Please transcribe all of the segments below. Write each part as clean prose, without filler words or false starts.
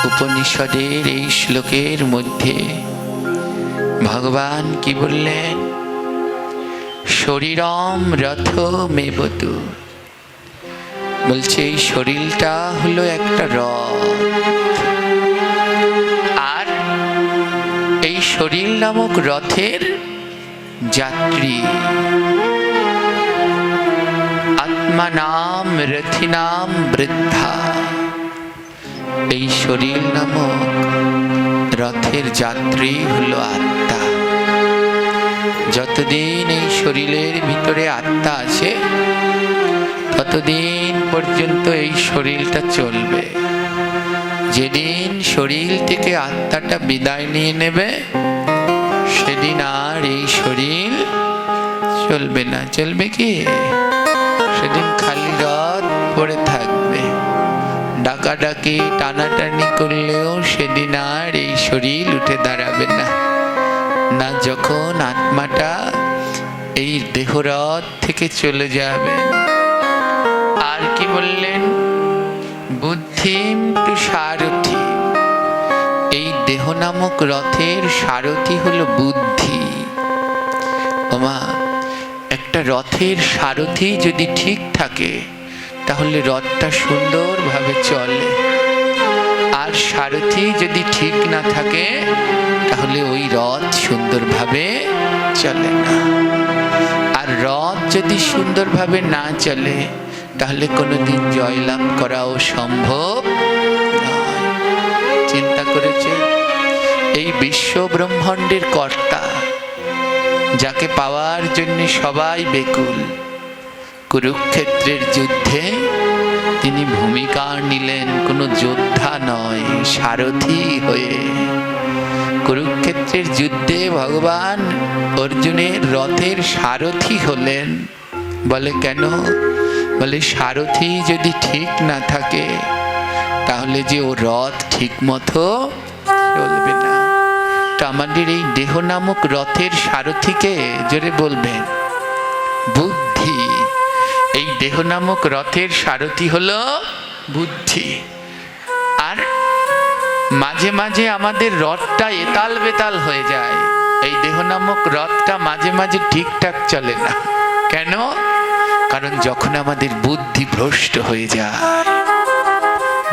উপনিষদের এই শ্লোকের মধ্যে ভগবান কি বললেন? শরীরম রথ মেবতু, বলছে এই শরীরটা হলো একটা রথ, আর এই শরীর নামক রথের যাত্রী। আত্মানাম রথিনাম বৃদ্ধা, এই শরীর নামক রথের যাত্রী হলো আত্মা। যতদিন এই শরীরের ভিতরে আত্মা আছে ততদিন পর্যন্ত এই শরীরটা চলবে। যেদিন শরীর থেকে আত্মাটা বিদায় নিয়ে নেবে সেদিন আর এই শরীর চলবে না। চলবে কি? সেদিন খালি রথ পড়ে থাকবে। ডাকাডাকি টানাটানি করলেও সেদিন আর এই শরীর উঠে দাঁড়াবে না। না যখন আত্মাটা এই দেহরথ থেকে চলে যাবে। আর কি বললেন? বুদ্ধিম টু সারথি, এই দেহ নামক রথের সারথি হলো বুদ্ধি। ওমা, একটা রথের সারথি যদি ঠিক থাকে তাহলে রথটা সুন্দরভাবে চলে, আর সারথি যদি ঠিক না থাকে তাহলে ওই রথ সুন্দরভাবে চলে না। আর রথ যদি সুন্দরভাবে না চলে তাহলে কোনোদিন জয়লাভ করাও সম্ভব নয়। চিন্তা করেছে এই বিশ্ব ব্রহ্মাণ্ডের কর্তা, যাকে পাওয়ার জন্য সবাই বেকুল, কুরুক্ষেত্রের যুদ্ধে তিনি ভূমিকা নিলেন কোনো যোদ্ধা নয়, সারথি হয়ে। কুরুক্ষেত্রের যুদ্ধে ভগবান অর্জুনের রথের সারথি হলেন। বলে কেন? বলে সারথি যদি ঠিক না থাকে তাহলে যে ও রথ ঠিক মতো চলবে না। তো আমাদের এই দেহ নামক রথের সারথিকে জোরে বলবেন বুদ্ধি। এই দেহ নামক রথের সারথি হলো বুদ্ধি। আর মাঝে মাঝে আমাদের রথটা এতাল বেতাল হয়ে যায়। এই দেহ নামক রথটা মাঝে মাঝে ঠিকঠাক চলে না। কেন? কারণ যখন আমাদের বুদ্ধি ভ্রষ্ট হয়ে যায়,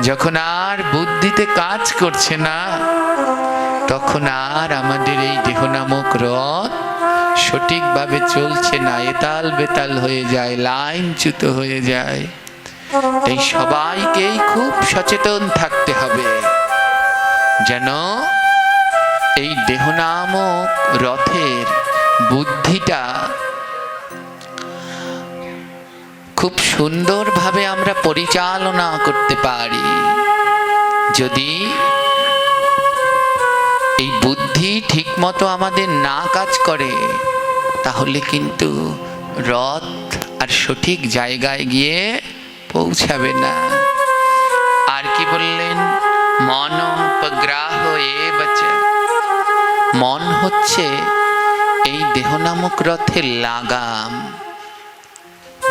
যখন আর বুদ্ধিতে কাজ করছে না, তখন আর আমাদের এই দেহ নামক রথ সঠিকভাবে চলছে না, এতাল বেতাল হয়ে যায়, লাইনচ্যুত হয়ে যায়। এই সবাইকেই খুব সচেতন থাকতে হবে যেন এই দেহ নামক রথের বুদ্ধিটা খুব সুন্দরভাবে আমরা পরিচালনা করতে পারি। যদি এই বুদ্ধি ঠিক মতো আমাদের না কাজ করে তাহলে কিন্তু রথ আর সঠিক জায়গায় গিয়ে পৌঁছাবে না। আর কি বললেন? মনোপগ্রাহ এবচ, মন হচ্ছে এই দেহ নামক রথের লাগাম।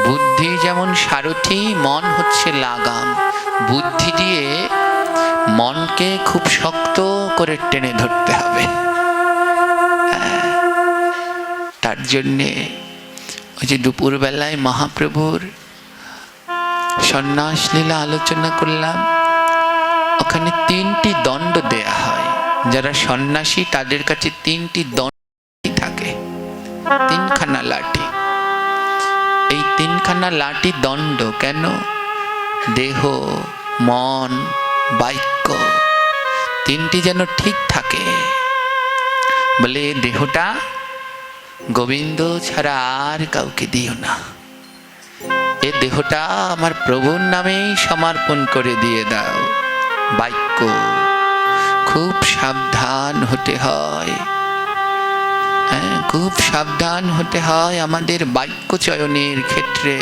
বুদ্ধি যেমন সারথি, মন হচ্ছে লাগাম। বুদ্ধি দিয়ে মনকে খুব শক্ত করে টেনে ধরতে হবে। তার জন্যে ওই যে দুপুরবেলায় মহাপ্রভুর সন্ন্যাস লীলা আলোচনা করলাম, ওখানে 3টি দণ্ড দেয়া হয়। যারা সন্ন্যাসী তাদের কাছে 3টি দণ্ড থাকে, 3খানা লাঠি। এই 3খানা লাঠি দণ্ড কেন? দেহ, মন, বাক্য 3টি যেন ঠিক থাকে। বলে দেহটা গোবিন্দ ছাড়া আর কাউকে দিও না, এ দেহটা আমার প্রভুর নামেই সমর্পণ করে দিয়ে দাও। বাক্য খুব সাবধান হতে হয়, খুব সাবধান হতে হয় আমাদের বাক্য চয়নের ক্ষেত্রে।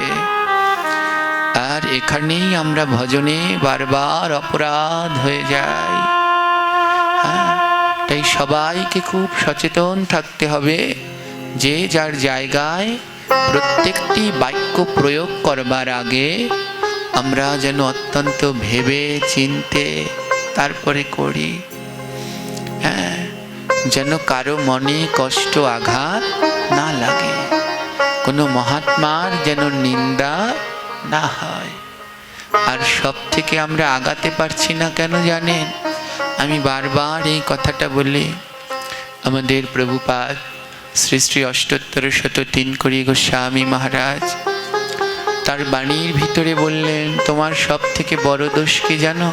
আর এখানেই আমরা ভজনে বারবার অপরাধ হয়ে যাই। তাই সবাইকে খুব সচেতন থাকতে হবে যে যার জায়গায় প্রত্যেকটি বাক্য প্রয়োগ করবার আগে আমরা যেন অত্যন্ত ভেবে চিনতে তারপরে করি। হ্যাঁ, যেন কারো মনে কষ্ট আঘাত না লাগে, কোনো মহাত্মার যেন নিন্দা না হয়। আর সব থেকে আমরা আগাতে পারছি না কেন জানেন? আমি বারবার এই কথাটা বলি। আমাদের প্রভুপাদ শ্রী শ্রী অষ্টোত্তর 103 করি গোস্বামী মহারাজ তার বাণীর ভিতরে বললেন, তোমার সব থেকে বড় দোষ কি জানো?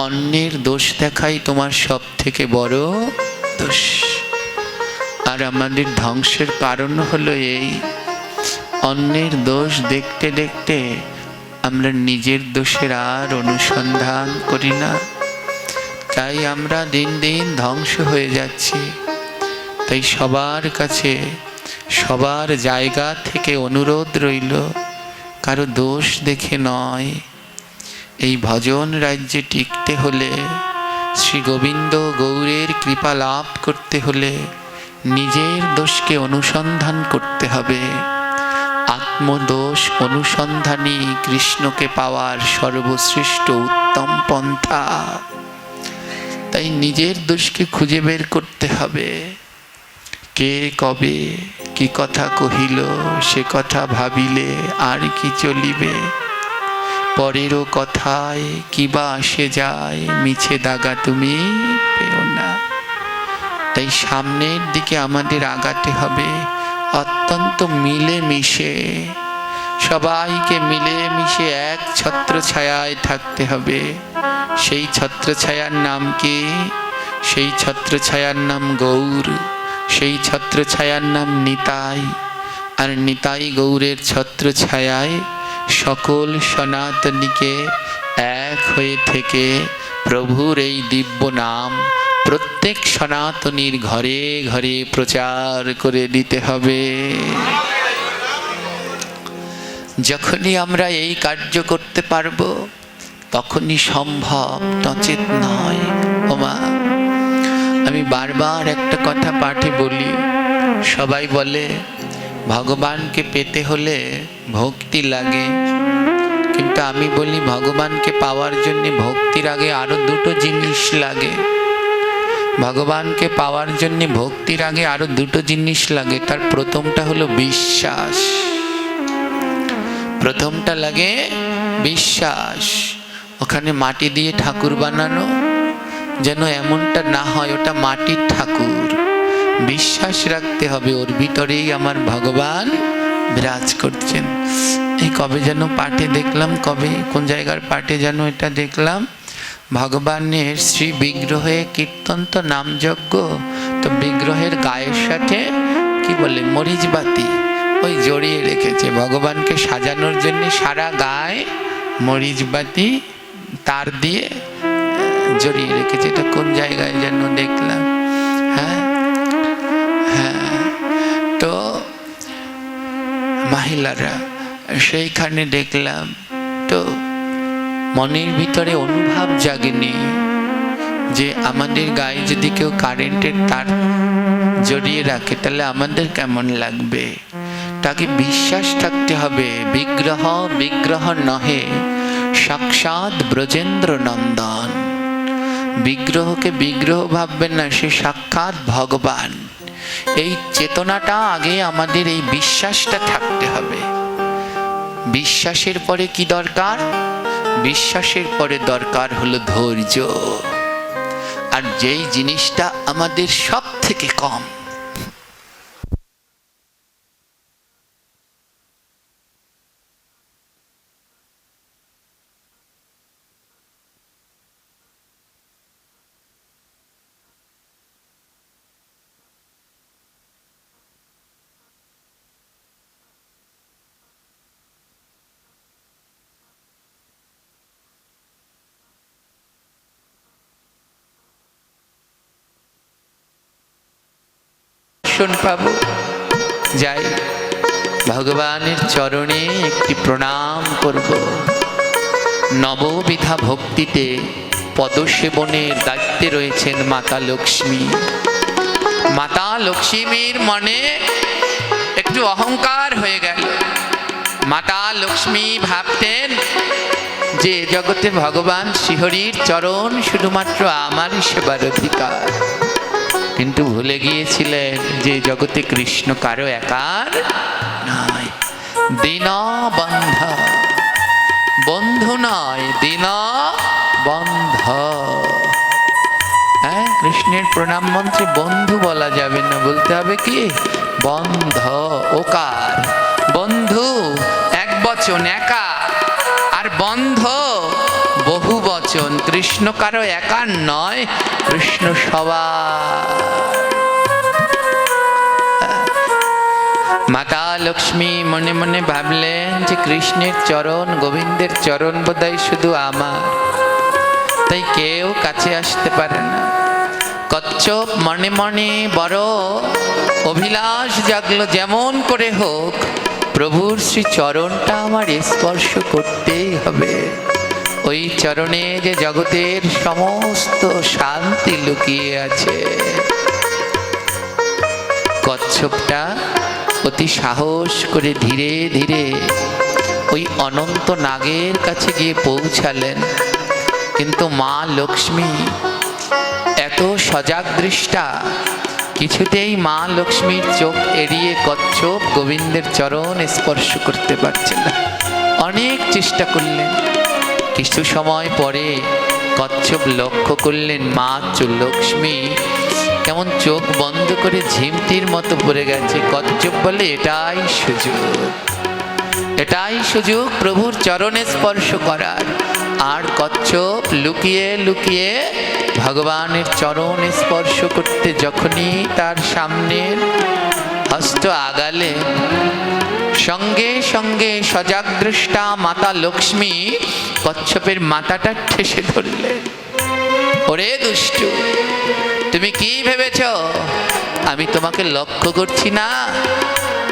অন্যের দোষ দেখাই তোমার সব থেকে বড় দোষ। আর আমাদের ধ্বংসের কারণ হলো এই, অন্যের দোষ দেখতে দেখতে আমরা নিজের দোষের আর অনুসন্ধান করি না। তাই আমরা দিন দিন ধ্বংস হয়ে যাচ্ছি। তাই সবার কাছে, সবার জায়গা থেকে অনুরোধ রইল, কারো দোষ দেখে নয়। এই ভজন রাজ্যে টিকতে হলে, শ্রী গোবিন্দ গৌরের কৃপা লাভ করতে হলে নিজের দোষকে অনুসন্ধান করতে হবে। আত্মদোষ অনুসন্ধানই কৃষ্ণকে পাওয়ার সর্বশ্রেষ্ঠ উত্তম পন্থা। তাই নিজের দোষকে খুঁজে বের করতে হবে। কে কবে কি কথা কহিল, সে কথা ভাবিলে আর কি চলিবে? পরেরও কথায় কিবা আসে যায়, মিছে দাগা তুমি পেও না। তাই সামনের দিকে আমাদের আগাতে হবে, অত্যন্ত মিলে মিশে, সবাইকে মিলে মিশে এক ছত্র ছায়ায় থাকতে হবে। সেই ছত্র ছায়ার নাম কি? সেই ছত্র ছায়ার নাম গৌর, সেই ছত্র ছায়ার নাম নিতাই। আর নিতাই গৌরের ছত্র ছায়ায় সকল সনাতনীকে এক হয়ে থেকে প্রভুর এই দিব্য নাম প্রত্যেক সনাতনীর ঘরে ঘরে প্রচার করে দিতে হবে। যখনই আমরা এই কার্য করতে পারবো তখনই সম্ভব, নচেত নয়। ওমা, আমি বারবার একটা কথা পাঠে বলি। সবাই বলে ভগবানকে পেতে হলে ভক্তি লাগে, কিন্তু আমি বলি ভগবানকে পাওয়ার জন্য ভক্তির আগে আরো দুটো জিনিস লাগে। ভগবানকে পাওয়ার জন্য ভক্তির আগে আরো দুটো জিনিস লাগে। তার প্রথমটা হলো বিশ্বাস। প্রথমটা লাগে বিশ্বাস। ওখানে মাটি দিয়ে ঠাকুর বানানো, যেন এমনটা না হয় ওটা মাটির ঠাকুর। বিশ্বাস রাখতে হবে ওর ভিতরেই আমার ভগবান বিরাজ করছেন। এই কবে যেন পাঠে দেখলাম, কবে কোন জায়গার পাঠে যেন এটা দেখলাম, ভগবানের শ্রী বিগ্রহে কীর্তন তো নামযজ্ঞ, তো বিগ্রহের গায়ের সাথে কি বলে মরিচবাতি ওই জড়িয়ে রেখেছে। ভগবানকে সাজানোর জন্য সারা গায়ে মরিচবাতি তার দিয়ে জড়িয়ে রেখেছে। এটা কোন জায়গায় যেন দেখলাম। হ্যাঁ হ্যাঁ, তো মহিলারা সেইখানে দেখলাম। তো মনের ভিতরে অনুভব জাগেনি যে আমাদের গায়ে যদি কেউ কারেন্টের তার জড়িয়ে রাখে তাহলে আমাদের কেমন লাগবে। তাকে বিশ্বাস থাকতে হবে বিগ্রহ বিগ্রহ নহে, সাক্ষাৎ ব্রজেন্দ্র নন্দন। বিগ্রহকে বিগ্রহ ভাববেন না, সে সাক্ষাৎ ভগবান। এই চেতনাটা আগে আমাদের, এই বিশ্বাসটা থাকতে হবে। বিশ্বাসের পরে কি দরকার? বিশ্বাসের পরে দরকার হলো ধৈর্য। আর যেই জিনিসটা আমাদের সব থেকে কম, পাবো। যাই ভগবানের চরণে একটি প্রণাম করব। নববিধা ভক্তিতে পদসেবনের দায়িত্বে রয়েছেন মাতা লক্ষ্মী। মাতা লক্ষ্মীর মনে একটু অহংকার হয়ে গেল। মাতা লক্ষ্মী ভাবতেন যে জগতে ভগবান শ্রীহরির চরণ শুধুমাত্র আমারই সেবার অধিকার, কিন্তু ভুলে গিয়েছিলেন যে জগতে কৃষ্ণ কারো একার নয়। দীনবন্ধ, বন্ধু নয়, দীনবন্ধ। হ্যাঁ, কৃষ্ণের প্রণাম মন্ত্রে বন্ধু বলা যাবে না, বলতে হবে কি বন্ধ, ওকার। বন্ধু এক বচন, একা, আর বন্ধ বহু বচন। কৃষ্ণ কারো একার নয়, কৃষ্ণ সবার। মাতা লক্ষ্মী মনে মনে ভাবলেন যে কৃষ্ণের চরণ, গোবিন্দের চরণ বোধহয় শুধু আমার, তাই কেউ কাছে আসতে পারে না। কচ্ছপ মনে মনে বড় অভিলাষ জাগলো, যেমন করে হোক প্রভুর শ্রী চরণটা আমার স্পর্শ করতেই হবে। ওই চরণে যে জগতের সমস্ত শান্তি লুকিয়ে আছে। কচ্ছপটা অতি সাহস করে ধীরে ধীরে ওই অনন্ত নাগের কাছে গিয়ে পৌঁছালেন। কিন্তু মা লক্ষ্মী এত সজাগ দৃষ্টা, কিছুতেই মা লক্ষ্মীর চোখ এড়িয়ে কচ্ছপ গোবিন্দের চরণ স্পর্শ করতে পারছে না। অনেক চেষ্টা করলেন। কিছু সময় পরে কচ্ছপ লক্ষ্য করলেন মা লক্ষ্মী কেমন চোখ বন্ধ করে ঝিমটির মতো পড়ে গেছে। কচ্ছপ বলে, এটাই সুযোগ, এটাই সুযোগ প্রভুর চরণে স্পর্শ করার। আর কচ্ছপ লুকিয়ে লুকিয়ে ভগবানের চরণ স্পর্শ করতে যখনই তার সামনের হস্ত আগালে, সঙ্গে সঙ্গে সজাগ দৃষ্টা মাতা লক্ষ্মী কচ্ছপের মাথাটা ঠেসে ধরলেন। ওরে দুষ্টু, তুমি কি ভেবেছ আমি তোমাকে লক্ষ্য করছি না?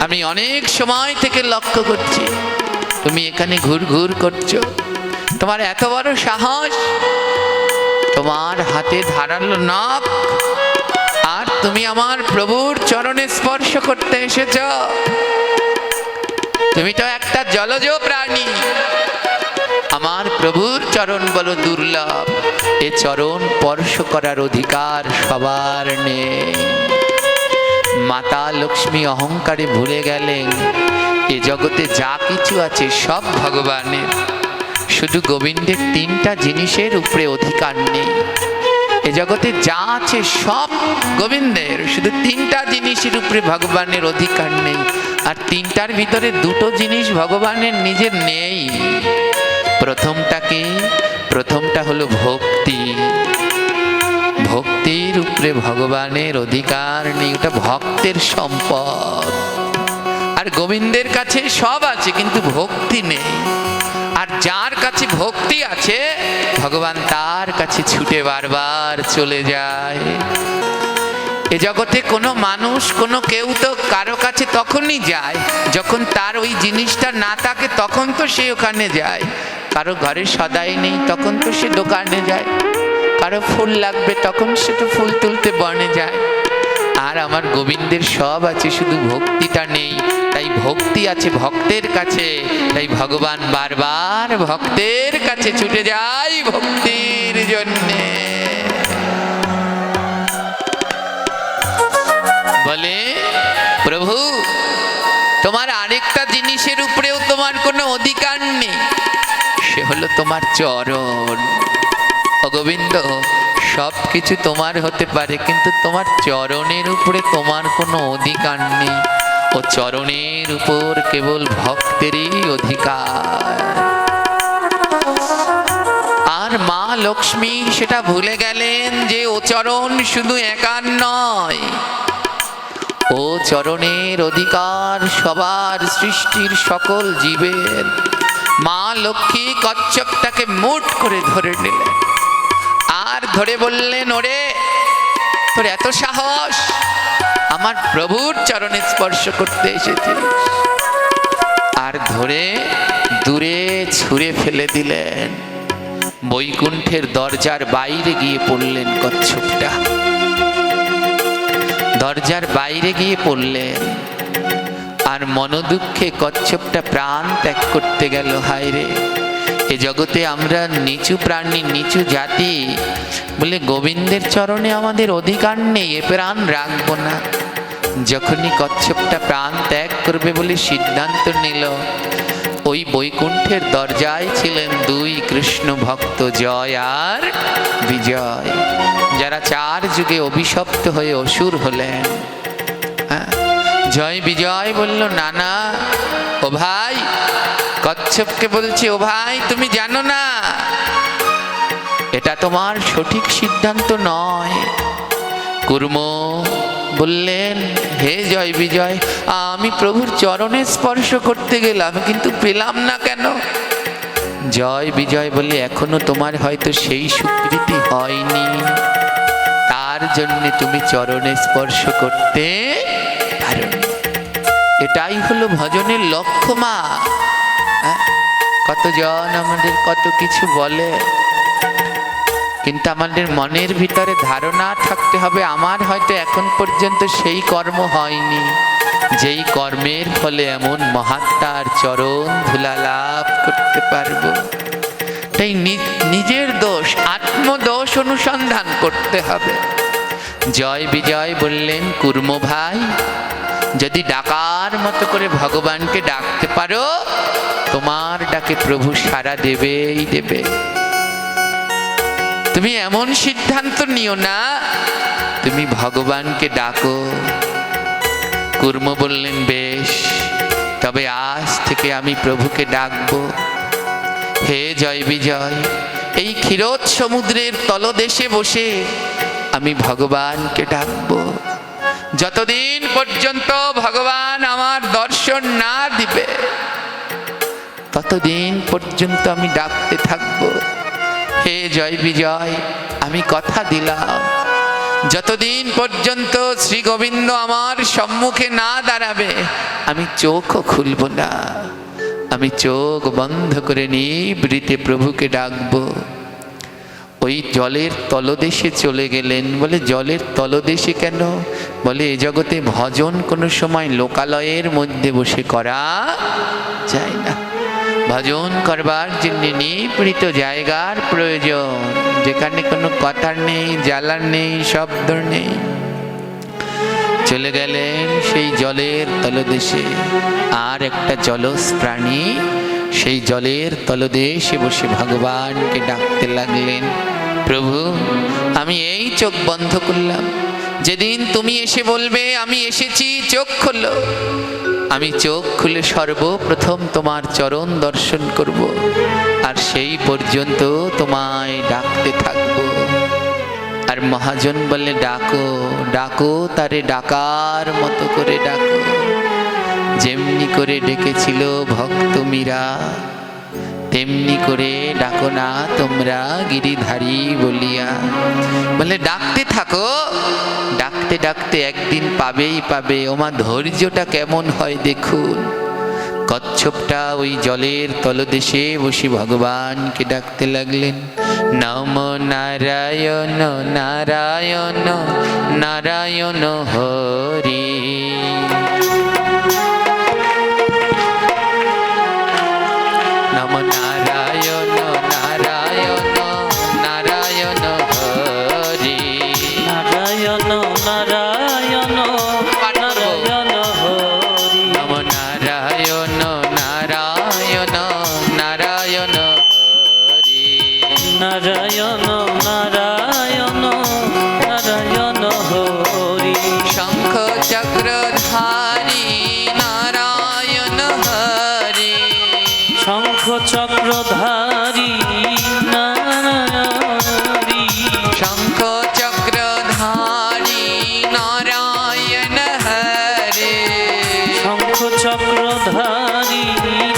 আমি অনেক সময় থেকে লক্ষ্য করছি, তুমি এখানে ঘুর ঘুর করছো। তোমার এত বড় সাহস, তোমার হাতে ধারালো নখ, আর তুমি আমার প্রভুর চরণে স্পর্শ করতে এসেছ। তুমি তো একটা জলজ প্রাণী। আমার প্রভুর চরণ বলো দুর্লভ, এ চরণ স্পর্শ করার অধিকার সবার নেই। মাতা লক্ষ্মী অহংকারে ভুলে গেলেন এ জগতে যা কিছু আছে সব ভগবানের, শুধু গোবিন্দের তিনটা জিনিসের উপরে অধিকার নেই। এ জগতে যা আছে সব গোবিন্দের, শুধু তিনটা জিনিসের উপরে ভগবানের অধিকার নেই। আর তিনটার ভিতরে দুটো জিনিস ভগবানের নিজের নেই। প্রথমটা কি? প্রথমটা হলো ভক্তি। ভক্তির উপরে ভগবানের অধিকার নেই, ওটা ভক্তের সম্পদ। আর গোবিন্দের কাছে সব আছে কিন্তু ভক্তি নেই। আর যার কাছে ভক্তি আছে ভগবান তার কাছে ছুটে বারবার চলে যায়। এ জগতে কোনো মানুষ, কোনো কেউ তো কারো কাছে তখনই যায় যখন তার ওই জিনিসটা না থাকে, তখন তো সে ওখানে যায়। কারো ঘরে সদাই নেই, তখন তো সে দোকানে যায়। কারো ফুল লাগবে, তখন সে তো ফুল তুলতে বনে যায়। আর আমার গোবিন্দের সব আছে, শুধু ভক্তিটা নেই। তাই ভক্তি আছে ভক্তের কাছে, তাই ভগবান বারবার ভক্তের কাছে ছুটে যায় ভক্তির জন্যে। বলে, প্রভু তোমার আরেকটা জিনিসের উপরেও তোমার কোনো অধিকার নেই, সে হলো তোমার চরণ। ও গোবিন্দ, সব কিছু তোমার হতে পারে কিন্তু তোমার চরণের উপরে তোমার কোনো অধিকার নেই। ও চরণের উপর কেবল ভক্তেরই অধিকার। আর মা লক্ষ্মী সেটা ভুলে গেলেন যে ও চরণ শুধু একার নয়, ও চরণের অধিকার সবার, সৃষ্টির সকল জীবের। মা লক্ষ্মী কচ্ছপটাকে মুঠ করে ধরে নিলেন আর ধরে বললেন, ওরে তোর এত সাহস, আমার প্রভুর চরণে স্পর্শ করতে এসেছিস। আর ধরে দূরে ছুঁড়ে ফেলে দিলেন। বৈকুণ্ঠের দরজার বাইরে গিয়ে পড়লেন কচ্ছপটা, দরজার বাইরে গিয়ে পড়লেন। আর আর মনোদুঃখে কচ্ছপটা প্রাণ ত্যাগ করতে গেল। হায় রে, এ জগতে আমরা নিচু প্রাণী, নিচু জাতি বলে গোবিন্দের চরণে আমাদের অধিকার নেই, এ প্রাণ রাখবো না। যখনই কচ্ছপটা প্রাণ ত্যাগ করবে বলে সিদ্ধান্ত নিল, ওই বৈকুণ্ঠের দরজায় ছিলেন দুই কৃষ্ণ ভক্ত, জয় আর বিজয়, যারা 4 যুগে অভিশপ্ত হয়ে অসুর হলেন। জয় বিজয় বলল, না না ও ভাই, কচ্ছপকে বলছে, ও ভাই তুমি জানো না এটা তোমার সঠিক সিদ্ধান্ত নয়। কুর্ম বললেন, হে জয় বিজয়, আমি প্রভুর চরণে স্পর্শ করতে গেলাম কিন্তু পেলাম না কেন? জয় বিজয় বলে, এখনো তোমার হয়তো সেই স্বীকৃতি হয়নি, তার জন্য তুমি চরণে স্পর্শ করতে পারোনি। এটাই হলো ভজনের লক্ষ্য মা। কতজন আমাদের কত কিছু বলে, কিন্তু আমাদের মনের ভিতরে ধারণা থাকতে হবে, আমার হয়তো এখন পর্যন্ত সেই কর্ম হয়নি যেই কর্মের ফলে এমন মহাত্মার চরণ ধুলা লাভ করতে পারবো। তাই নিজের দোষ, আত্মদোষ অনুসন্ধান করতে হবে। জয় বিজয় বললেন, কুর্ম ভাই, যদি ডাকার মতো করে ভগবানকে ডাকতে পারো, তোমার ডাকে প্রভু সাড়া দেবেই দেবে। তুমি এমন সিদ্ধান্ত নিও না, তুমি ভগবানকে ডাকো। কুর্ম বললেন, বেশ, তবে আজ থেকে আমি প্রভুকে ডাকবো। হে জয় বিজয়, এই ক্ষীরোদ সমুদ্রের তলদেশে বসে আমি ভগবানকে ডাকবো। যতদিন পর্যন্ত ভগবান আমার দর্শন না দিবে, ততদিন পর্যন্ত আমি ডাকতে থাকবো। হে জয় বিজয়, আমি কথা দিলাম, যতদিন পর্যন্ত শ্রী গোবিন্দ আমার সম্মুখে না দাঁড়াবে, আমি চোখও খুলব না, আমি চোখ বন্ধ করে নিভৃতে প্রভুকে ডাকবো। ওই জলের তলদেশে চলে গেলেন। বলে, জলের তলদেশে কেন? বলে, এ জগতে ভজন কোনো সময় লোকালয়ের মধ্যে বসে করা যায় না। ভজন করবার জন্য নিভৃত জায়গার প্রয়োজন, যেখানে কোনো কথা নেই, জ্বালা নেই, শব্দ নেই। চলে গেলেন সেই জলের তলদেশে। আর একটা জলজ প্রাণী সেই জলের তলদেশে বসে ভগবানকে ডাকতে লাগলেন। প্রভু, আমি এই চোখ বন্ধ করলাম, যেদিন তুমি এসে বলবে আমি এসেছি, চোখ খুলো। আমি চোখ খুলে সর্বপ্রথম তোমার চরণ দর্শন করব, আর সেই পর্যন্ত তোমায় ডাকতে থাকবো। আর মহাজন বলে, ডাকো ডাকো, তারে ডাকার মতো করে ডাকো, যেমনি করে ডেকেছিল ভক্ত মীরা, তেমনি করে ডাকো না তোমরা গিরিধারী বলিয়া। বলে, ডাকতে থাকো, ডাকতে ডাকতে একদিন পাবেই পাবে। ওমা, ধৈর্যটা কেমন হয় দেখুন। কচ্ছপটা ওই জলের তলদেশে বসে ভগবানকে ডাকতে লাগলেন। নম নারায়ণ নারায়ণ নারায়ণ হরি। নম নারায়ণ নারায়ণ নারায়ণ হরি। নারায়ণ নারায়ণ নারায়ণ হরি। নম নারায়ণ নারায়ণ নারায়ণ হরি। নারায়ণ নারায়ণ নারায়ণ হরি। শঙ্খ চক্রধারী নারায়ণ হরি। শঙ্খ চক্রধারী নারায়ণ হরি। শঙ্খ চক্রধারী নারায়ণ হরি। শঙ্খ চক্রধারী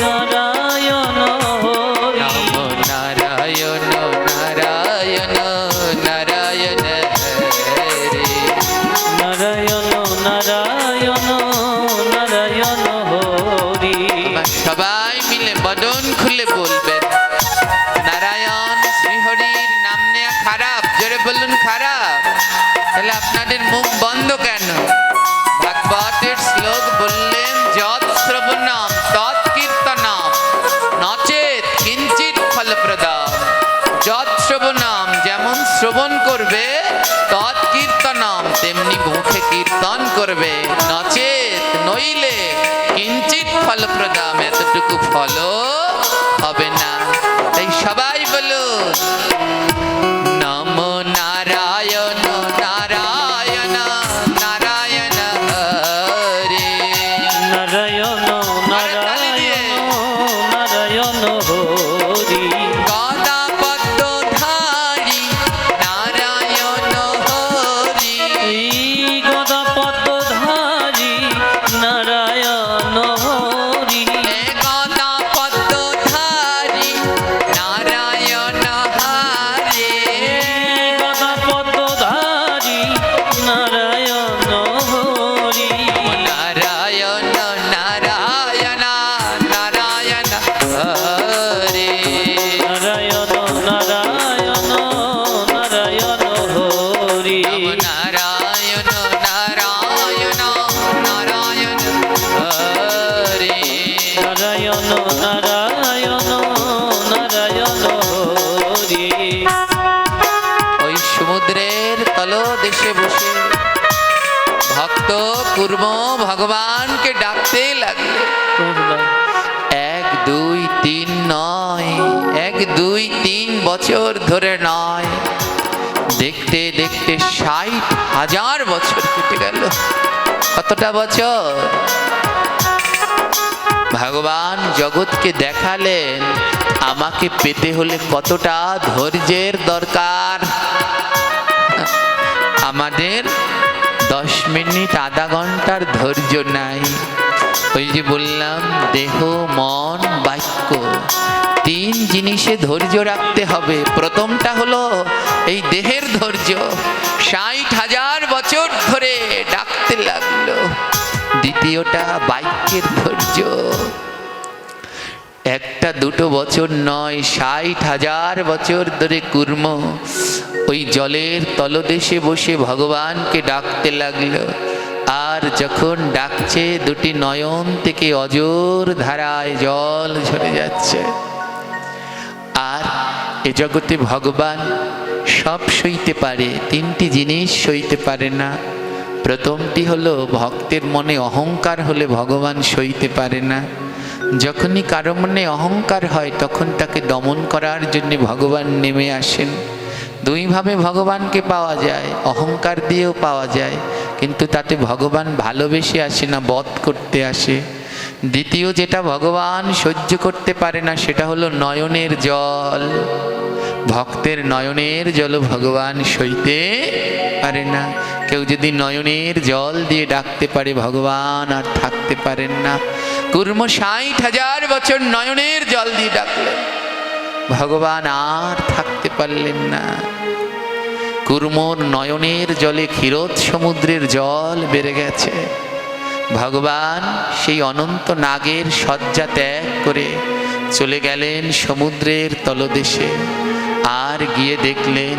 নারায়ণ হরি। নম নারায়ণ নারায়ণ নারায়ণ হরি। নারায়ণ নারায়ণ নারায়ণ হরি। সবাই মিলে বদন খুলে বলবেন, নারায়ণ শ্রীহরির নাম নেওয়া খারাপ? জোরে বলুন খারাপ? তাহলে আপনাদের মুখ বন্ধ কেন? ভাগবতের শ্লোক বললেন, যৎ শ্রবণ করবে তৎকীর্তনম, তেমনি মুখে কীর্তন করবে, নচেত নইলে কিঞ্চিত ফলপ্রদাম, এতটুকু ফল হবে না। তাই সবাই বলুন নমো নারায়ণ নারায়ণ নারায়ণ হরে। নারায়ণ নারায়ণ নারায়ণ হরি। গদা পদ্মধারী নারায়ণ হরি। গদা পদ্মধারী নারায়ণ হরি। গদা পদ্মধারী নারায়ণ হরে। গদা পদ্মধারী নারায়ণ হরি। নারায়ণ নারায়ণ নারায়ণ হরে। নারায়ণ নারায়ণ নারায়ণ হরি। নারায়ণ নারায়ণ নারায়ণ হরে। নারায়ণ নারায়ণ নারায়ণ হরি। ওই সমুদ্রের তলদেশে বসে ভক্ত কুর্ম ভগবানকে ডাকতে লাগলো। এক দুই তিন নয়, এক দুই তিন বছর ধরে নয়, দেখতে দেখতে 60,000 বছর কেটে গেল। কতটা বছর? ভগবান জগৎকে দেখালেন আমাকে পেতে হলে কতটা ধৈর্যের দরকার। আমাদের 10 মিনিট আধা ঘন্টার ধৈর্য নাই। ওই যে বললাম দেহ মন বাক্য, 3 জিনিসে ধৈর্য রাখতে হবে। প্রথমটা হলো এই দেহের ধৈর্য, 60,000 বছর ধরে ডাকতে লাগলো। দ্বিতীয়টা বাক্যের ধৈর্য, 1-2 বছর নয়, 60,000 বছর ধরে কুর্ম ওই জলের তলদেশে বসে ভগবানকে ডাকতে লাগলো। আর যখন ডাকছে 2টি নয়ন থেকে অজর ধারায় জল ঝরে যাচ্ছে। আর এ জগতে ভগবান সব সইতে পারে, 3টি জিনিস সইতে পারে না। প্রথমটি হলো ভক্তের মনে অহংকার হলে ভগবান সইতে পারে না। যখনই কারো মনে অহংকার হয় তখন তাকে দমন করার জন্য ভগবান নেমে আসেন। 2 ভাবে ভগবানকে পাওয়া যায়, অহংকার দিয়েও পাওয়া যায়, কিন্তু তাতে ভগবান ভালোবেসে আসে না, বধ করতে আসে। দ্বিতীয় যেটা ভগবান সহ্য করতে পারে না সেটা হলো নয়নের জল। ভক্তের নয়নের জল ভগবান সইতে পারে না। কেউ যদি নয়নের জল দিয়ে ডাকতে পারে ভগবান আর থাকতে পারেন না। কুর্ম 60,000 বছর নয়নের জল দিয়ে ডাকলেন, ভগবান আর থাকতে পারলেন না। কুর্মর নয়নের জলে ক্ষীরোদ সমুদ্রের জল বেড়ে গেছে। ভগবান সেই অনন্ত নাগের শয্যা ত্যাগ করে চলে গেলেন সমুদ্রের তলদেশে। আর গিয়ে দেখলেন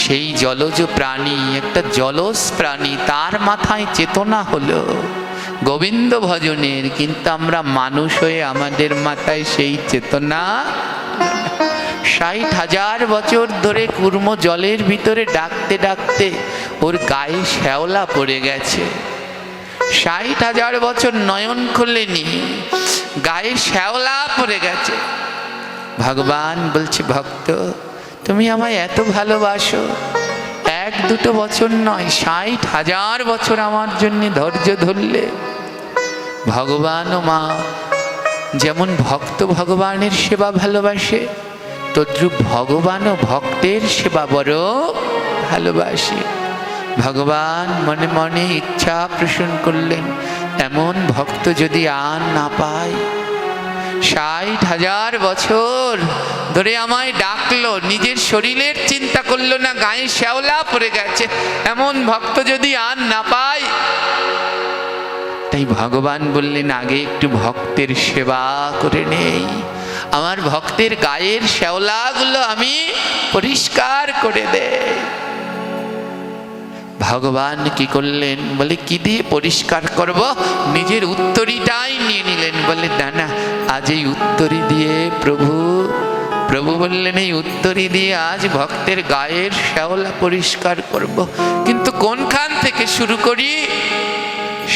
সেই জলজ প্রাণী, একটা জলজ প্রাণী, তার মাথায় চেতনা হলো গোবিন্দ ভজনের, কিন্তু আমরা মানুষ হয়ে আমাদের মাথায় সেই চেতনা। 60,000 বছর ধরে কুর্ম জলের ভিতরে ডাকতে ডাকতে ওর গায়ে শ্যাওলা পড়ে গেছে। 60,000 বছর নয়ন খোলেনি, গায়ে শ্যাওলা পড়ে গেছে। ভগবান বলছে ভক্ত তুমি আমায় এত ভালোবাসো, 1-2 বছর নয় 60,000 বছর আমার জন্য ধৈর্য ধরলে। ভগবান ও মা যেমন ভক্ত ভগবানের সেবা ভালোবাসে, তদ্রূপ ভগবানও ভক্তের সেবা বড় ভালোবাসে। ভগবান মনে মনে ইচ্ছা পোষণ করলেন এমন ভক্ত যদি আর না পায়। 60,000 বছর ধরে আমায় ডাকলো, নিজের শরীরের চিন্তা করলো না, গায়ে শ্যাওলা পড়ে গেছে, এমন ভক্ত যদি আর না পায়। তাই ভগবান বললেন আগে একটু ভক্তের সেবা করে নেই, আমার ভক্তের গায়ের শ্যাওলাগুলো আমি পরিষ্কার করে দেই। ভগবান কি করলেন, বলে কি দিয়ে পরিষ্কার করব? নিজের উত্তরীটাই নিয়ে নিলেন। বলে না না, আজ এই উত্তরী দিয়ে প্রভু প্রভু বললেন এই উত্তরী দিয়ে আজ ভক্তের গায়ের শ্যাওলা পরিষ্কার করব, কিন্তু কোনখান থেকে শুরু করি?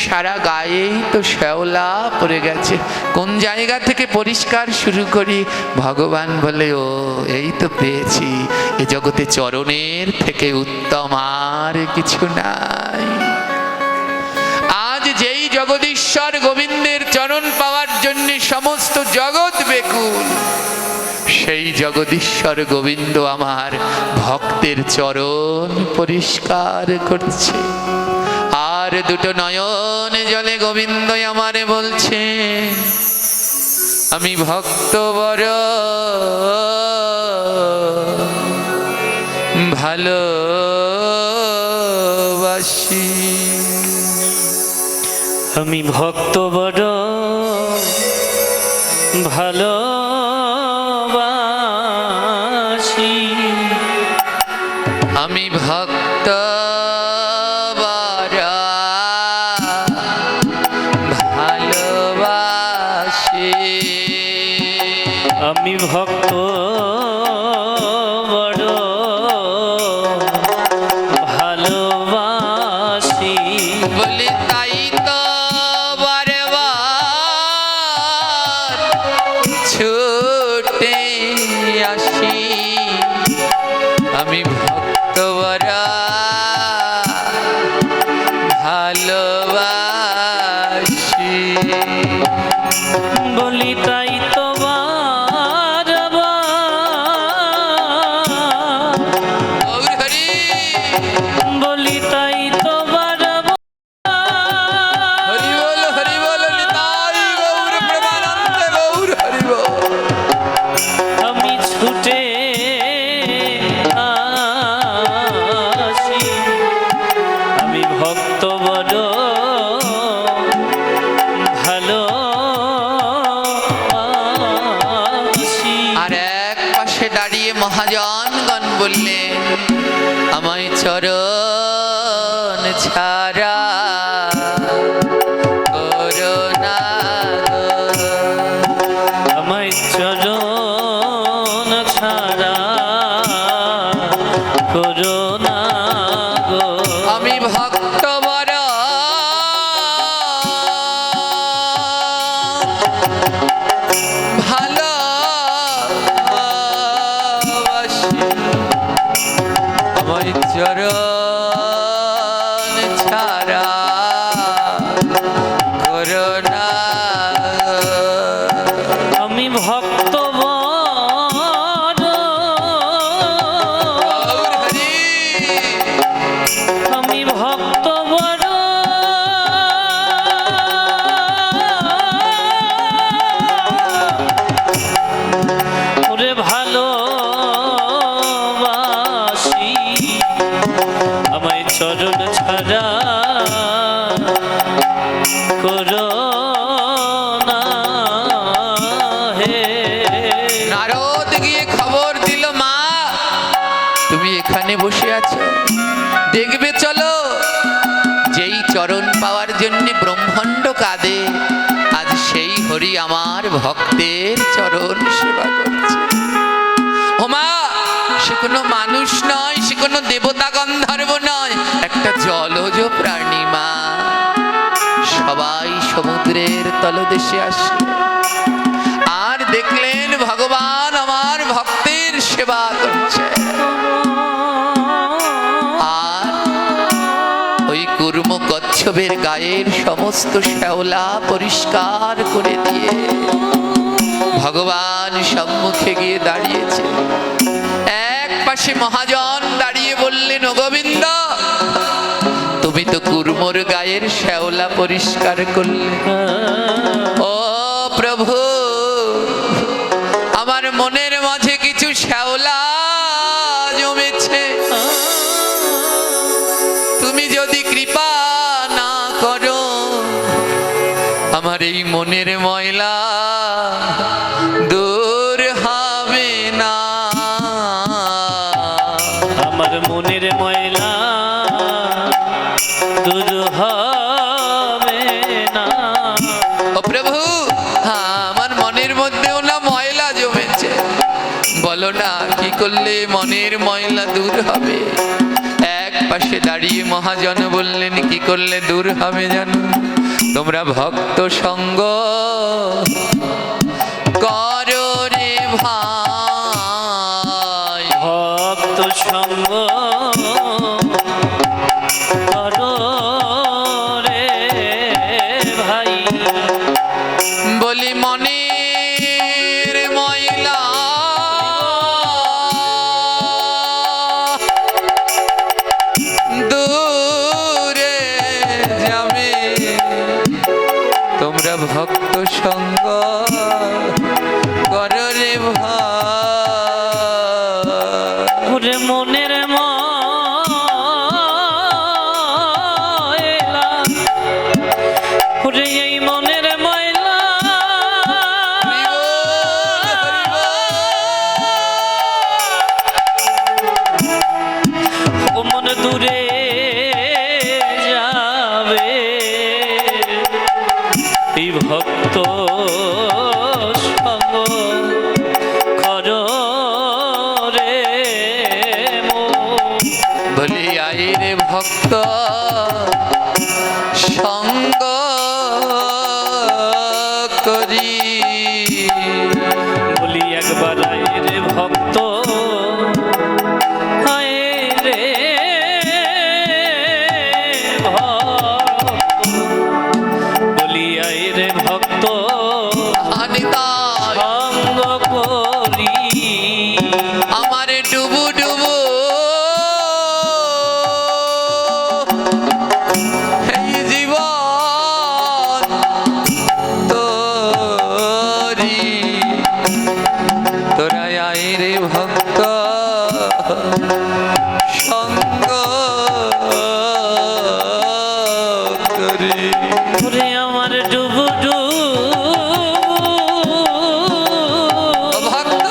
সারা গায়েই তো শ্যাওলা পড়ে গেছে, কোন জায়গা থেকে পরিষ্কার শুরু করি? ভগবান বলে, ও এই তো পেয়েছি, এ জগতে চরণের থেকে উত্তম আর কিছু নাই। আজ যেই জগদীশ্বর গোবিন্দের চরণ পাওয়ার জন্য সমস্ত জগৎ বেকুল, সেই জগদীশ্বর গোবিন্দ আমার ভক্তের চরণ পরিষ্কার করছে। আর দুটো নয়ন জলে গোবিন্দ আমারে বলছে, আমি ভক্ত বড় ভালোবাসি, আমি ভক্ত বড় ভালোবাসি, আমি ভক্ত বড় ভালোবাসি, আমি ভক্ত বড় ভালোবাসি। বলি তাই তো বারবার ছুটে আসি, আমি ভক্ত বড় ভালোবাসি। বলি তাই তো গৌর হরি, বলি তাই তো হরি বল নিতাই গৌর প্রেমানন্দে গৌর হরি বল। আমি ছুটে আসি, আমি ভক্ত বড় ভালোবাসি। আর এক পাশে দাঁড়িয়ে মহাজনগণ বললেন, আমায় চরণ ছাড়া করোনা গো, আমায় চরণ ছাড়া করো না গো। আমি ভক্ত বড় ভালোবাসি, আমায় চরণ ছাড়া করোনা গো। আমি ভক্ত বড়, গৌর হরি, আমি ভক্ত বড় ওরে ভালোবাসি, আমায় চরণ ছাড়া করো না হে। নারদ গিয়ে খবর দিল, মা তুমি এখানে বসে আছো, দেখবে চলো, যেই চরণ পাওয়ার জন্য ব্রহ্মাণ্ড কাঁদে, আজ সেই হরি আমার ভক্তের চরণ সেবা করছে। ও মা, সে কোনো মানুষ নয়, সে কোনো দেবতা গন্ধর্ব নয়, একটা জলজ প্রাণী মা। সবাই সমুদ্রের তলদেশে আসে, আর দেখলেন ভগবান আমার ভক্তের সেবা করছে। আর ওই কুর্ম কচ্ছপের গায়ের সমস্ত শ্যাওলা পরিষ্কার করে দিয়ে ভগবান সম্মুখে গিয়ে দাঁড়িয়েছে। এক পাশে মহাজন দাঁড়িয়ে বললেন, ও গোবিন্দ, তুমি তো কুর্মর গায়ের শ্যাওলা পরিষ্কার করলে, ও প্রভু, আমার মনের মাঝে কিছু শ্যাওলা জমেছে, তুমি যদি কৃপা না করো, আমার এই মনের ময়লা দূর হবে না। আমার মনের ময়লা দূর হবে না। ও প্রভু, আমার মনের মধ্যেও না ময়লা জমেছে, বলো না কি করলে মনের ময়লা দূর হবে? এক পাশে দাঁড়িয়ে মহাজন বললেন, কি করলে দূর হবে জানো? তোমরা ভক্ত সঙ্গ করো রে ভাই। ভক্ত সঙ্গ করো রে ভাই। বলি মনের ময়লা দূরে যাবে, তোমরা ভক্ত সঙ্গ করো রে ভাই। ওরে মনের ময়লা, ওরে এই মনের ময়লা ও মন দূরে যাবে, এই ভক্ত সঙ্গ করো রে মন। বলি আই রে ভক্ত সঙ্গ করি। বলি একবার আয় রে ভক্ত, আয় রে ভক্ত, বলি আয় রে ভক্ত আনিতাই সঙ্গ করি। আমার ডুবু ডুবু এই জীবন তোরি, তোরা আই রে ভক্ত সঙ্গ করি। ওরে আমার ডুবু ভক্ত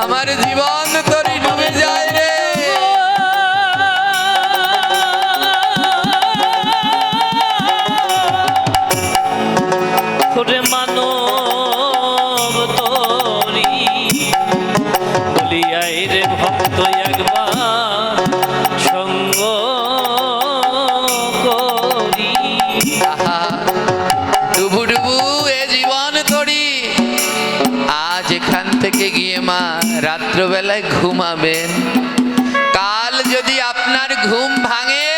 আমার জীবন তোরি ডুবে যায় রে। ওরে মানব তোরি, বলি আয় রে ভক্ত একবার সঙ্গ করি। আহা, ডুবু ডুবু এ জীবন তোরি। আজ এখান থেকে গিয়ে মা রাত্রবেলায় ঘুমাবেন। কাল যদি আপনার ঘুম ভাঙে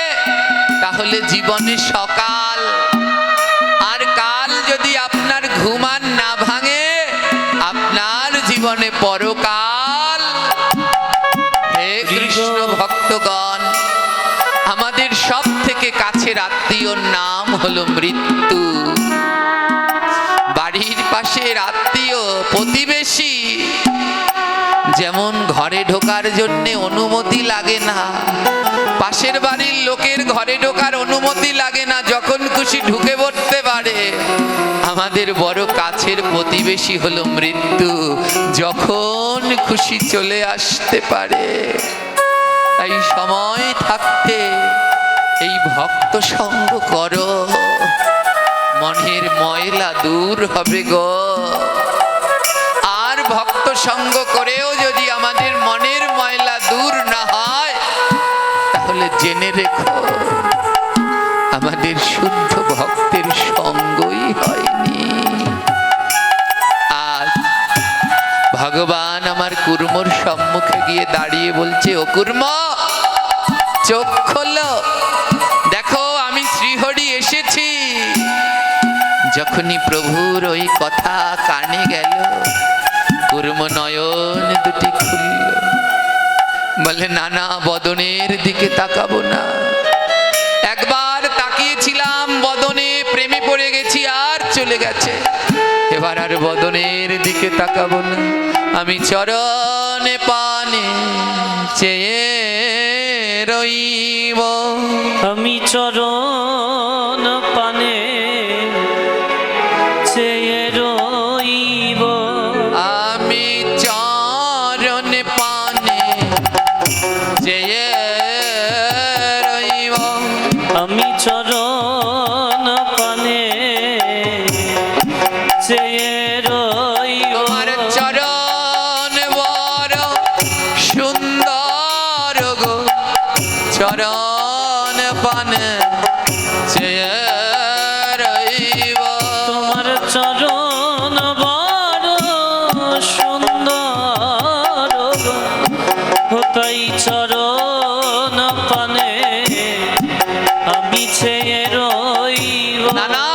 তাহলে জীবনে সকাল, আর কাল যদি আপনার ঘুম আর না ভাঙে আপনার জীবনে পরকাল। হে কৃষ্ণ ভক্তগণ, আমাদের সব থেকে কাছের আত্মীয়র নাম হলো মৃত্যু। বাড়ির পাশের আত্মীয় প্রতিবেশী যেমন ঘরে ঢোকার জন্য অনুমতি লাগে না, পাশের বাড়ির লোকের ঘরে ঢোকার অনুমতি লাগে না, যখন খুশি ঢুকে পড়তে পারে। আমাদের বড় কাছের প্রতিবেশী হলো মৃত্যু, যখন খুশি চলে আসতে পারে। তাই সময় থাকতে এই ভক্ত সঙ্গ করো, মনের ময়লা দূর হবে গো। আর ভক্ত সঙ্গ করেও যদি আমাদের মনের ময়লা দূর না হয় তাহলে জেনে রেখো আমাদের শুদ্ধ ভক্তের সঙ্গই হয়নি। আজ ভগবান আমার কুর্মর সম্মুখে গিয়ে দাঁড়িয়ে বলছে, ও কুর্ম চোখ খোলো, দেখো আমি শ্রীহরি এসেছি। যখনই প্রভুর ওই কথা কানে গেল, কুর্ম নয়ন দুটি খুলল, বলে নানা বদনের দিকে তাকাবো না। একবার তাকিয়েছিলাম বদনে, প্রেমে পড়ে গেছি আর চলে গেছে, এবার আর বদনের দিকে তাকাবো না। আমি চরণে পানে চেয়ে রইব, আমি চরণ পানে চেয়ে রইব। আমি চরণ পানে চেয়ে রইব। আমি চরণ পানে চেয়ে রইব। তোমার চরণ চরণ পান চেয়ে রইব। তোমার চরণ বড় সুন্দর গো, তাই চরণ পানে আমি চেয়ে রইব। না না,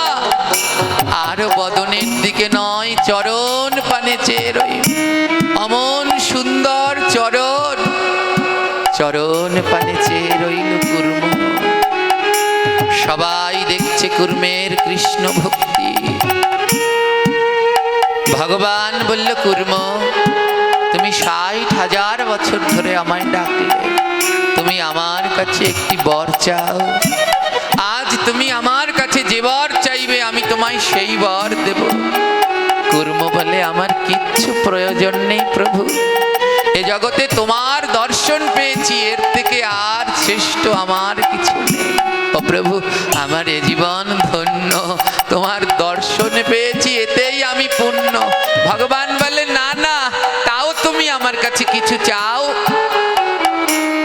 আর বদনের দিকে নয়, চরণ পানে চেয়ে রইব। অমন সুন্দর চরণ, চরণ পানে চেয়ে রইল কুর্ম। সবাই দেখছে কুর্মের কৃষ্ণ ভক্তি। ভগবান বলল, কুর্ম তুমি 60,000 বছর ধরে আমায় ডাকলে, তুমি আমার কাছে একটি বর চাও। আজ তুমি আমার কাছে যে বর চাইবে আমি তোমায় সেই বর দেব। কুর্ম বলে, আমার কিচ্ছু প্রয়োজন নেই প্রভু, এ জগতে তোমার দর্শন পেয়েছি, এর থেকে আর শ্রেষ্ঠ আমার কিছু নেই। ও প্রভু, আমার এ জীবন ধন্য, তোমার দর্শন পেয়েছি, এতেই আমি পূর্ণ। ভগবান বলে, না না, তাও তুমি আমার কাছে কিছু চাও।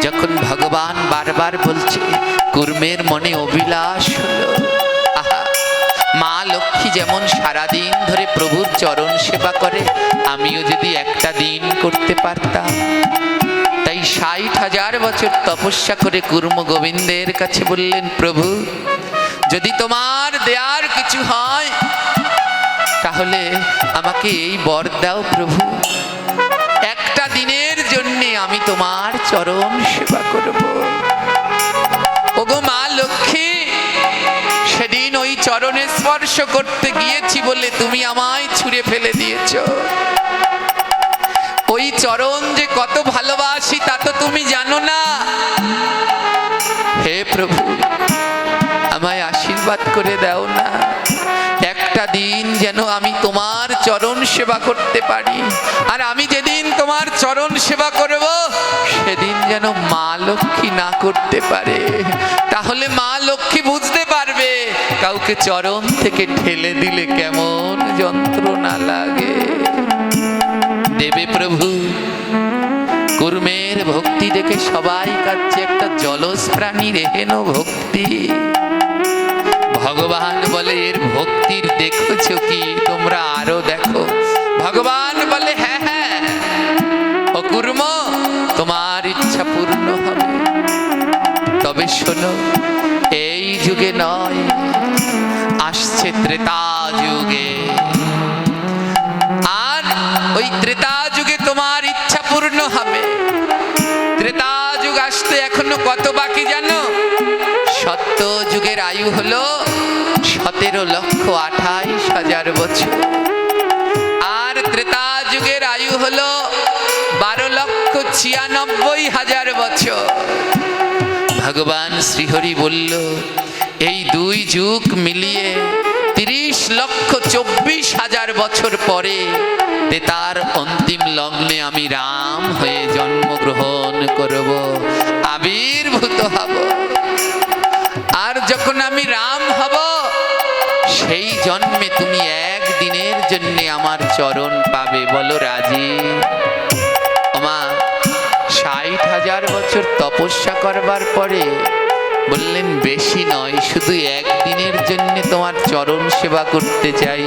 যখন ভগবান বারবার বলছে, কুর্মের মনে অভিলাষ হলো, আহা, মা লক্ষ্মী যেমন সারাদিন ধরে প্রভুর চরণ সেবা করে, আমিও যদি একটা দিন করতে পারতাম। তাই 60,000 বছর তপস্যা করে কুর্ম গোবিন্দের কাছে বললেন, প্রভু যদি তোমার দেয়ার কিছু হয় তাহলে আমাকে এই বর দাও প্রভু, একটা দিনের জন্যে আমি তোমার চরণ সেবা করব। ওগো মা লক্ষ্মী, সেদিন ওই চরণে স্পর্শ করতে গিয়েছি বলে তুমি আমায় ছুঁড়ে ফেলে দিয়েছ। ওই চরণ যে কত ভালোবাসি তা তো তুমি জানো না। হে প্রভু, আমায় আশীর্বাদ করে দাও না, একটা দিন যেন আমি তোমার চরণ সেবা করতে পারি। আর আমি যেদিন তোমার চরণ সেবা করব সেদিন যেন মা লক্ষ্মী না করতে পারে। তাহলে মা লক্ষ্মী বুঝতে পারবে কাউকে চরণ থেকে ঠেলে দিলে কেমন যন্ত্রণা লাগে। দেবে প্রভু। কুর্মের ভক্তি দেখে সবাই কাছে, একটা জলজ প্রাণীর এহেন ভক্তি। ভগবান বলে, এর ভক্তির দেখেছ কি, তোমরা আরো দেখো। ভগবান বলে, হ্যাঁ হ্যাঁ ও কুর্ম, তোমার ইচ্ছা পূর্ণ হবে। তবে শোনো, এই যুগে নয়, আসছে ত্রেতা যুগে। আর ওই ত্রেতা যুগে তোমার ইচ্ছা পূর্ণ হবে। ত্রেতা যুগ আসতে এখনো কত বাকি জানো? সত্য যুগের আয়ু হলো 17,28,000 বছর। আর ত্রেতা যুগের আয়ু হলো 12,96,000 বছর। ভগবান শ্রীহরি বলল, এই দুই যুগ মিলিয়ে 30,24,000 বছর পরে তার অন্তিম লগ্নে আমি রাম হয়ে জন্মগ্রহণ করব, আবির্ভূত হব। আর যখন আমি রাম হব, সেই জন্মে তুমি একদিনের জন্য আমার চরণ পাবে। বলো রাজি? ওমা 60,000 বছর তপস্যা করবার পরে বললেন, বেশি নয়, শুধু একদিনের জন্য তোমার চরণ সেবা করতে চাই।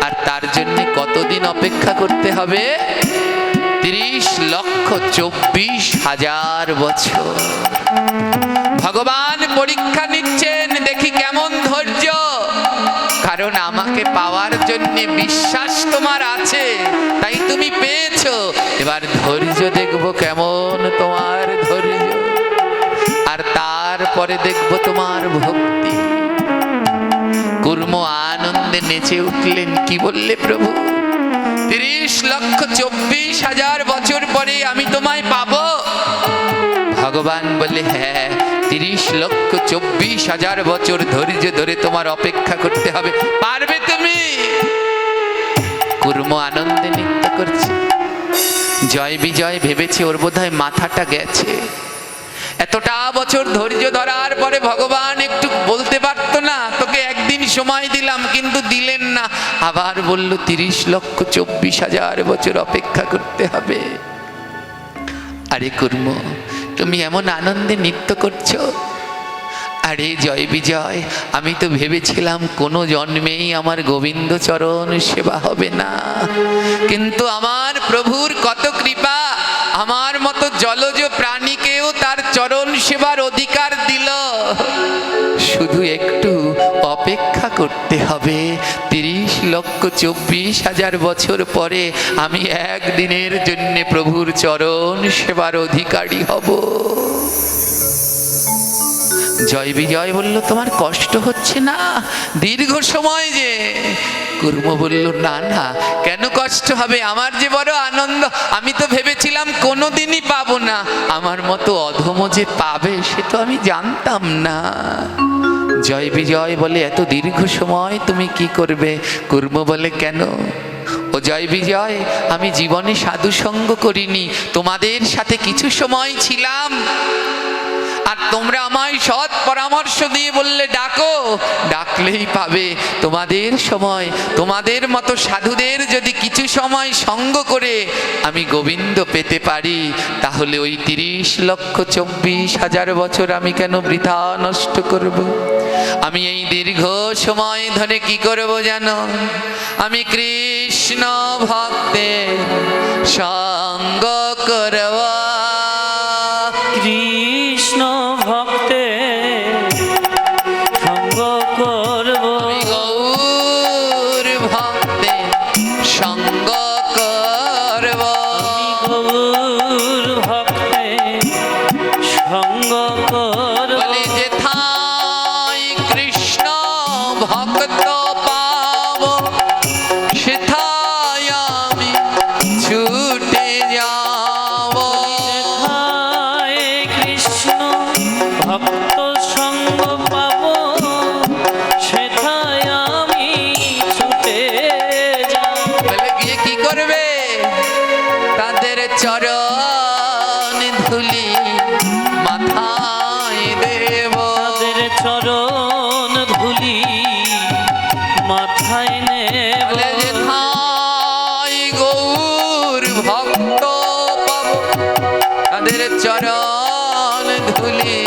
আর তার জন্য কতদিন অপেক্ষা করতে হবে? 30,24,000 বছর। ভগবান পরীক্ষা নিচ্ছেন, দেখি কেমন ধৈর্য। কারণ আমাকে পাওয়ার জন্য বিশ্বাস তোমার আছে, তাই তুমি পেয়েছো। এবার ধৈর্য দেখবো কেমন তোমার ধৈর্য, আর তারপরে দেখবো তোমার ভক্তি। কুর্ম আনন্দে নেচে উঠলেন। কি বললে প্রভু? 30,24,000 বছর পরে আমি তোমায় পাবো? ভগবান বলে, হ্যাঁ, 30,24,000 বছর ধৈর্য ধরে তোমার অপেক্ষা করতে হবে। পারবে তুমি? কুর্ম আনন্দে নৃত্য করছে। জয় বিজয় ভেবেছে ওর বোধহয় মাথাটা গেছে। এতটা বছর ধৈর্য ধরার পরে ভগবান একটু বলতে পারতো না, তোকে একদিন সময় দিলাম, কিন্তু দিলেন না। আবার বলল 30,24,000 বছর অপেক্ষা করতে হবে। আরে কুর্ম, তুমি এমন আনন্দে নৃত্য করছো। আরে জয় বিজয়, আমি তো ভেবেছিলাম কোনো জন্মেই আমার গোবিন্দ চরণ সেবা হবে না, কিন্তু আমার প্রভুর কত কৃপা, আমার মতো জলজ প্রাণীকেও তার চরণ সেবার অধিকার দিল। শুধু একটু অপেক্ষা করতে হবে, 30,24,000 বছর পরে আমি একদিনের জন্য প্রভুর চরণ সেবার অধিকারী হব। জয় বিজয় বলল, তোমার কষ্ট হচ্ছে না? দীর্ঘ সময় যে। কুর্ম বলল, না না, কেন কষ্ট হবে, আমার যে বড় আনন্দ। আমি তো ভেবেছিলাম কোনোদিনই পাবো না, আমার মতো অধম যে পাবে সে তো আমি জানতাম না। জয় বিজয় বলে, এত দীর্ঘ সময় তুমি কি করবে? কুর্ম বলে, কেন? ও জয় বিজয়, আমি জীবনে সাধু সঙ্গ করিনি, তোমাদের সাথে কিছু সময় ছিলাম, আর তোমরা আমায় সৎ পরামর্শ দিয়ে বললে ডাকো, ডাকলেই পাবে। তোমাদের সময়, তোমাদের মতো সাধুদের যদি কিছু সময় সঙ্গ করে আমি গোবিন্দ পেতে পারি, তাহলে ওই 30,24,000 বছর আমি কেন বৃথা নষ্ট করব? আমি এই দীর্ঘ সময় ধরে কি করব জানো? আমি কৃষ্ণ ভক্তের সঙ্গ করব। কৃষ্ণ ভক্তে সঙ্গ করব, আমি গৌর ভক্তের সঙ্গ করব। গৌর ভক্তে সঙ্গ করব। বলে যেথায় কৃষ্ণ ভক্ত পাব, সেথায় আমি ছুটে যাব। যেথায় কৃষ্ণ ভক্ত সঙ্গ পাব, সেথায় আমি ছুটে যাব। বলে গিয়ে কি করবে? তাদের চরণ ধুলি মাথায় দেব। তাদের চরণ ধুলি মাথায় নেব। বলে যেথায় গৌর ভক্ত পাব, তাদের চরণ ধুলি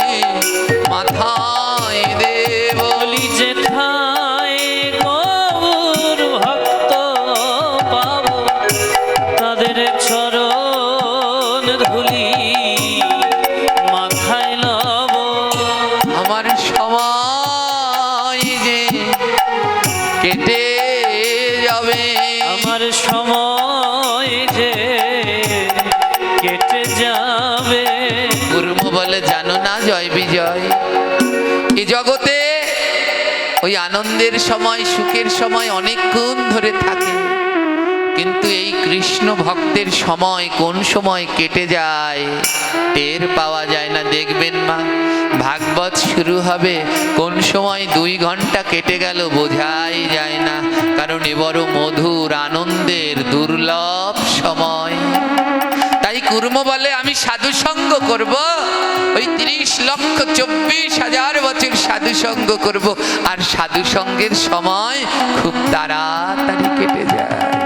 মাথায় দেব। বলি যেথায় গৌর ভক্ত পাব, তাদের চরণ ধুলি মাথায় লব। আমার সময় যে কেটে যাবে, আমার সময় যে কেটে যাবে। কুর্ম বলে, জানো না জয় বিজয়, এই জগতে ওই আনন্দের সময়, সুখের সময় অনেকক্ষণ ধরে থাকে, কিন্তু এই কৃষ্ণ ভক্তের সময় কোন সময় কেটে যায় টের পাওয়া যায় না। দেখবেন মা, ভাগবত শুরু হবে, কোন সময় 2 ঘন্টা কেটে গেল বোঝাই যায় না, কারণ এ বড় মধুর আনন্দের দুর্লভ সময়। তাই কুর্ম বলে, আমি সাধু সঙ্গ করব, ওই 30,24,000 বছর সাধু সঙ্গ করব, আর সাধু সঙ্গের সময় খুব তাড়াতাড়ি কেটে যায়।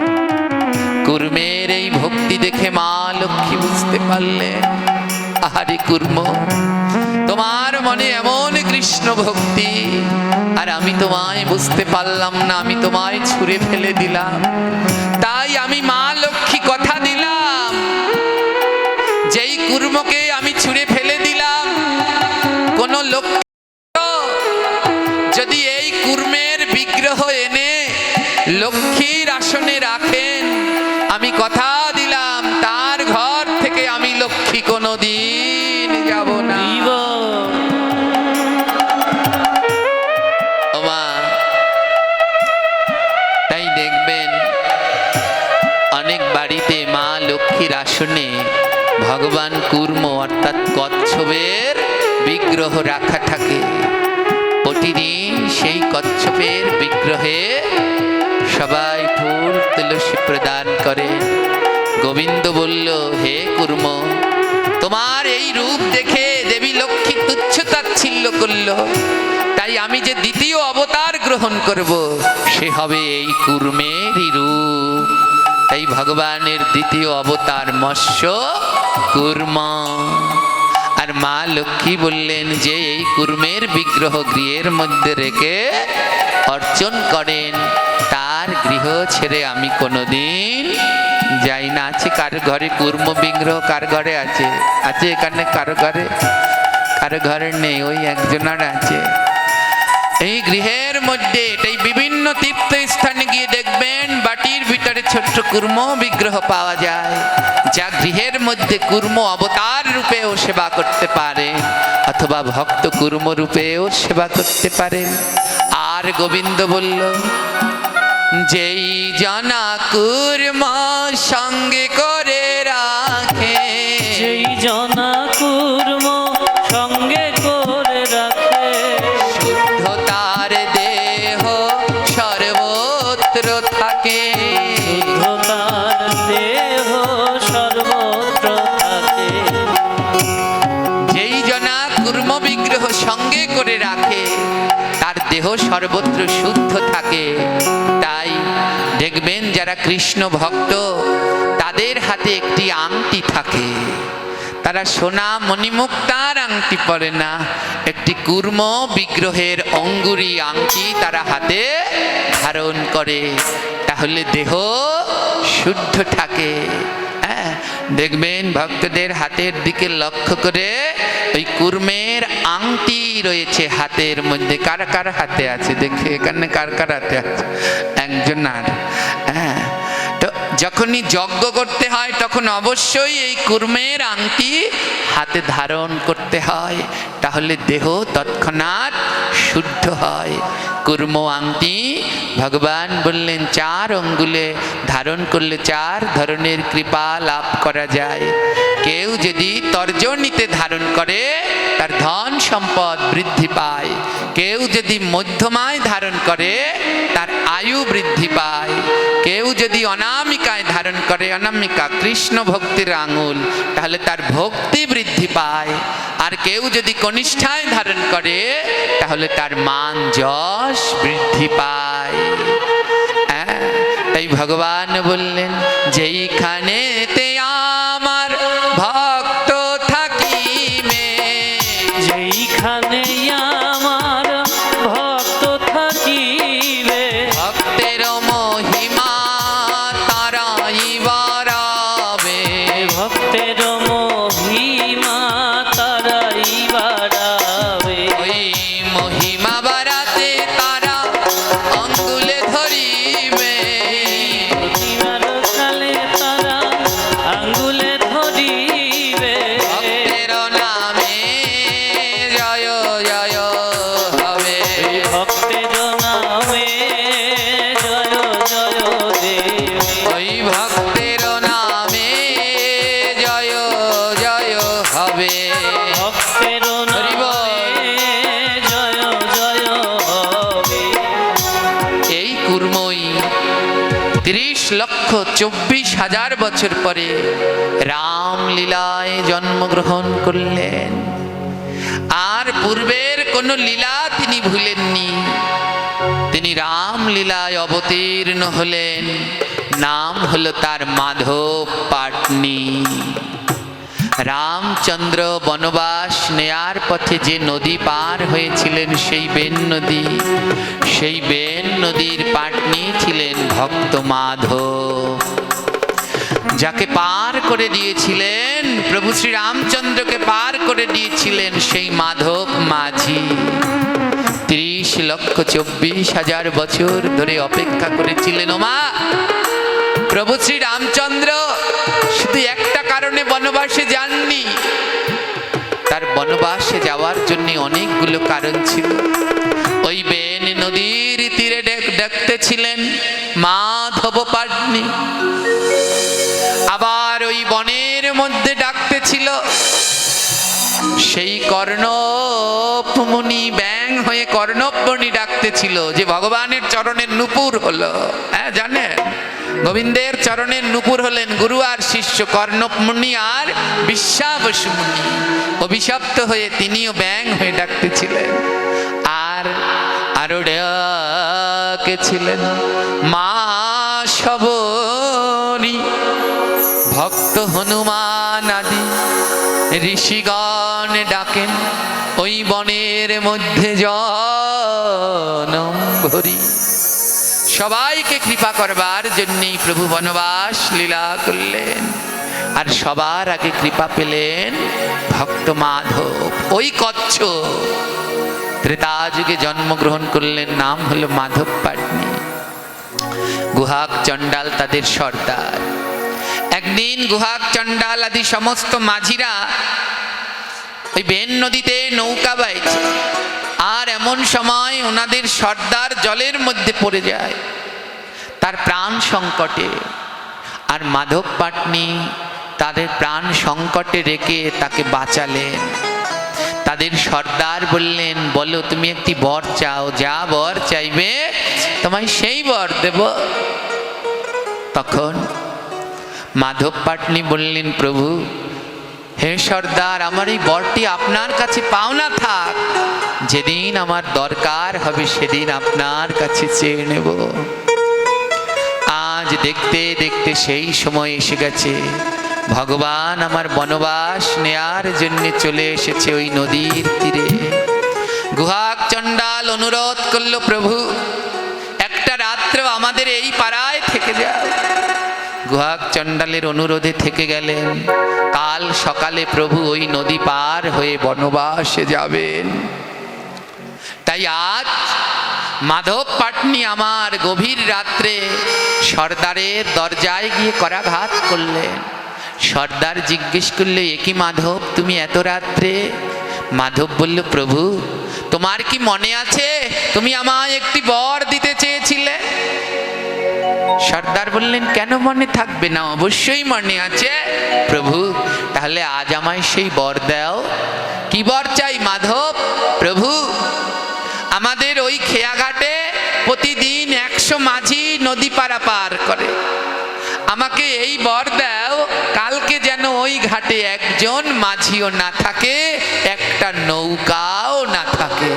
কুর্মের এই ভক্তি দেখে মা লক্ষ্মী বুঝতে পারলেন, আহারে কুর্ম, তোমার মনে এমন কৃষ্ণ ভক্তি, আর আমি তোমায় বুঝতে পারলাম না, আমি তোমায় ছুঁড়ে ফেলে দিলাম। তাই আমি মা লক্ষ্মী কথা দিলাম, যেই কুর্মকে আমি ছুঁড়ে ফেলে দিলাম, কোন লোক যদি এই কুর্মের বিগ্রহ এনে লক্ষ্মীর আসনে রাখেন, আমি কথা দিলাম তার ঘর থেকে আমি লক্ষ্মী কোনোদিন যাব না। দিব। ও মা, তাই দেখবেন অনেক বাড়িতে মা লক্ষ্মীর আসনে ভগবান কুর্ম অর্থাৎ কচ্ছপের বিগ্রহ রাখা থাকে। প্রতিদিন সেই কচ্ছপের বিগ্রহে সবাই ফুল তুলসী প্রদান করে। গোবিন্দ বলল, হে কুর্ম, তোমার এই রূপ দেখে দেবী লক্ষ্মী তুচ্ছ-তাচ্ছিল্য করল, তাই আমি যে দ্বিতীয় অবতার গ্রহণ করব, সে হবে এই কুর্মেরই রূপ। তাই ভগবানের দ্বিতীয় অবতার মৎস্য কুর্ম। আর মা লক্ষ্মী বললেন যে এই কুর্মের বিগ্রহ গৃহের মধ্যে রেখে অর্চন করেন তার গৃহ ছেড়ে আমি কোনোদিন যাই না। আছে কার ঘরে কুর্ম বিগ্রহ? কার ঘরে আছে? আছে এখানে কারো ঘরে? কারো ঘরে নেই, ওই একজনের আছে। এই গৃহের মধ্যে এটাই বিভিন্ন তীর্থস্থানে গিয়ে দেখবেন বাটির ভিতরে ছোট্ট কুর্ম বিগ্রহ পাওয়া যায়, যা গৃহের মধ্যে কুর্ম অবতার রূপেও সেবা করতে পারে অথবা ভক্ত কুর্ম রূপেও সেবা করতে পারেন। আর গোবিন্দ বলল, যেই জনা কুর্ম সঙ্গে করে রাখে, যেই জনা কুর্ম সঙ্গে করে রাখে, শুদ্ধ তার দেহ সর্বত্র থাকে, শুদ্ধ তার দেহ সর্বত্র থাকে। যেই জনা কুর্ম বিগ্রহ সঙ্গে করে রাখে তার দেহ সর্বত্র শুদ্ধ থাকে। তাই দেখবেন যারা কৃষ্ণ ভক্ত তাদের হাতে একটি আংটি থাকে, তারা সোনা মণিমুক্তার আংটি পরে না, একটি কুর্ম বিগ্রহের অঙ্গুরি আংটি তারা হাতে ধারণ করে, তাহলে দেহ শুদ্ধ থাকে। হ্যাঁ, দেখবেন ভক্তদের হাতের দিকে লক্ষ্য করে ওই কুর্মের আংটি রয়েছে হাতের মধ্যে। কার কার হাতে আছে দেখে, এখানে কার কার হাতে আছে? একজন আর। হ্যাঁ, তো যখনই যজ্ঞ করতে হয় তখন অবশ্যই এই কুর্মের আংটি হাতে ধারণ করতে হয়, তাহলে দেহ তৎক্ষণাৎ শুদ্ধ হয়। কুর্ম আংটি ভগবান বললেন 4 অঙ্গুলে ধারণ করলে 4 ধরনের কৃপা লাভ করা যায়। কেউ যদি তর্জনীতে ধারণ করে তার ধন সম্পদ বৃদ্ধি পায়, কেউ যদি মধ্যমায় ধারণ করে তার আয়ু বৃদ্ধি পায়, কেউ যদি অনামিকায় ধারণ করে, অনামিকা কৃষ্ণ ভক্তির আঙুল, তাহলে তার ভক্তি বৃদ্ধি পায়, আর কেউ যদি কনিষ্ঠায় ধারণ করে তাহলে তার মান যশ বৃদ্ধি পায়। তাই ভগবান বললেন, যেইখানেতে আমার ভক্ত থাকিবে, যেইখানে আমার ভক্ত থাকিবে, ভক্তের মহিমা তারাই বাড়াবে, ভক্তের মহিমা তারাই বাড়াবে। ওই মহিমা বাড়াতে তারা অঙ্গুলে ধরিবে, প্রতিবার কালে তারা আঙ্গুলে ধরিবে, ভক্তের নামে জয় জয় হবে, ভক্তের নামে জয় জয় দেবে, ওই ভক্তের নামে জয় জয় হবে। ভক্তের নামে জয় জয় হবে। এই কুর্মই 30,24,000 বছর পরে রামলীলায় জন্মগ্রহণ করলেন। আর পূর্বের কোন লীলা তিনি ভুলেননি, তিনি রামলীলায় অবতীর্ণ হলেন। নাম হলো তার মাধব পাটনি। রামচন্দ্র বনবাস নেয়ার পথে যে নদী পার হয়েছিলেন সেই বেন নদী, সেই বেন নদীর পাটনি ছিলেন ভক্ত মাধব, যাকে পার করে দিয়েছিলেন প্রভু শ্রী রামচন্দ্রকে পার করে দিয়েছিলেন সেই মাধব মাঝি। 30,24,000 বছর ধরে অপেক্ষা করেছিলেন। ওমা, প্রভু শ্রী রামচন্দ্র শুধু একটা কারণে বনবাসে যাননি, তার বনবাসে যাওয়ার জন্য অনেকগুলো কারণ ছিল। ওই বেন নদীর তীরে ডাকতেছিলেন মাধব পাটনি, আবার ওই বনের মধ্যে ডাকতেছিল সেই কর্ণপ মুনি, ব্যাং হয়ে কর্ণপ মুনি ডাকতেছিল, যে ভগবানের চরণের নূপুর হলো। হ্যাঁ, জানেন গোবিন্দের চরণের নূপুর হলেন গুরু আর শিষ্য কর্ণপ মুনি আর বিশ্বাবসু মুনি। অভিশপ্ত হয়ে তিনিও ব্যাং হয়ে ডাকতেছিলেন। আর আরো ডেকেছিলেন মা শবরী, ভক্ত হনুমান আদি ঋষিগণ ডাকেন ওই বনের মধ্যে জনম ভরি। সবাইকে কৃপা করবার জন্যই প্রভু বনবাস লীলা করলেন। আর সবার আগে কৃপা পেলেন ভক্ত মাধব। ওই কচ্ছ ত্রেতা যুগে জন্মগ্রহণ করলেন, নাম হলো মাধব পাটনি। গুহাক চণ্ডাল তাদের সর্দার। একদিন গুহাক চণ্ডাল আদি সমস্ত মাঝিরা ওই বেন নদীতে নৌকা বাইছে, আর এমন সময় ওনাদের সর্দার জলের মধ্যে পড়ে যায়, তার প্রাণ সংকটে। আর মাধব পাটনি তাদের প্রাণ সংকটে রেখে তাকে বাঁচালেন। তাদের সর্দার বললেন, বলো তুমি একটি বর চাও, যা বর চাইবে তোমায় সেই বর দেব। তখন মাধব পাটনি বললেন, প্রভু হে সর্দার, আমার এই বরটি আপনার কাছে পাওনা থাক, যেদিন আমার দরকার হবে সেদিন আপনার কাছে চেয়ে নেব। আজ দেখতে দেখতে সেই সময় এসে গেছে। ভগবান আমার বনবাস নেয়ার জন্য চলে এসেছে ওই নদীর তীরে। গুহাক চণ্ডাল অনুরোধ করলো, প্রভু একটা রাত্র আমাদের এই পাড়ায় থেকে যাও। গুহাক চণ্ডালের অনুরোধে থেকে গেলেন। কাল সকালে প্রভু ওই নদী পার হয়ে বনবাসে যাবেন। তাই আজ মাধব পাটনি আমার গভীর রাত্রে সর্দারের দরজায় গিয়ে করাঘাত করলেন। সর্দার জিজ্ঞেস করলে, এ কি মাধব, তুমি এত রাত্রে? মাধব বলল, প্রভু তোমার কি মনে আছে তুমি আমায় একটি বর দিতে চেয়েছিলে? সর্দার বললেন, কেন মনে থাকবে না, অবশ্যই মনে আছে প্রভু। তাহলে আজ আমায় সেই বর দাও। কি বর চাই মাধব? প্রভু আমাদের ওই খেয়াঘাটে প্রতিদিন 100 মাঝি নদী পারাপার করে, আমাকে এই বর দাও, কালকে যেন ওই ঘাটে একজন মাঝিও না থাকে, একটা নৌকাও না থাকে।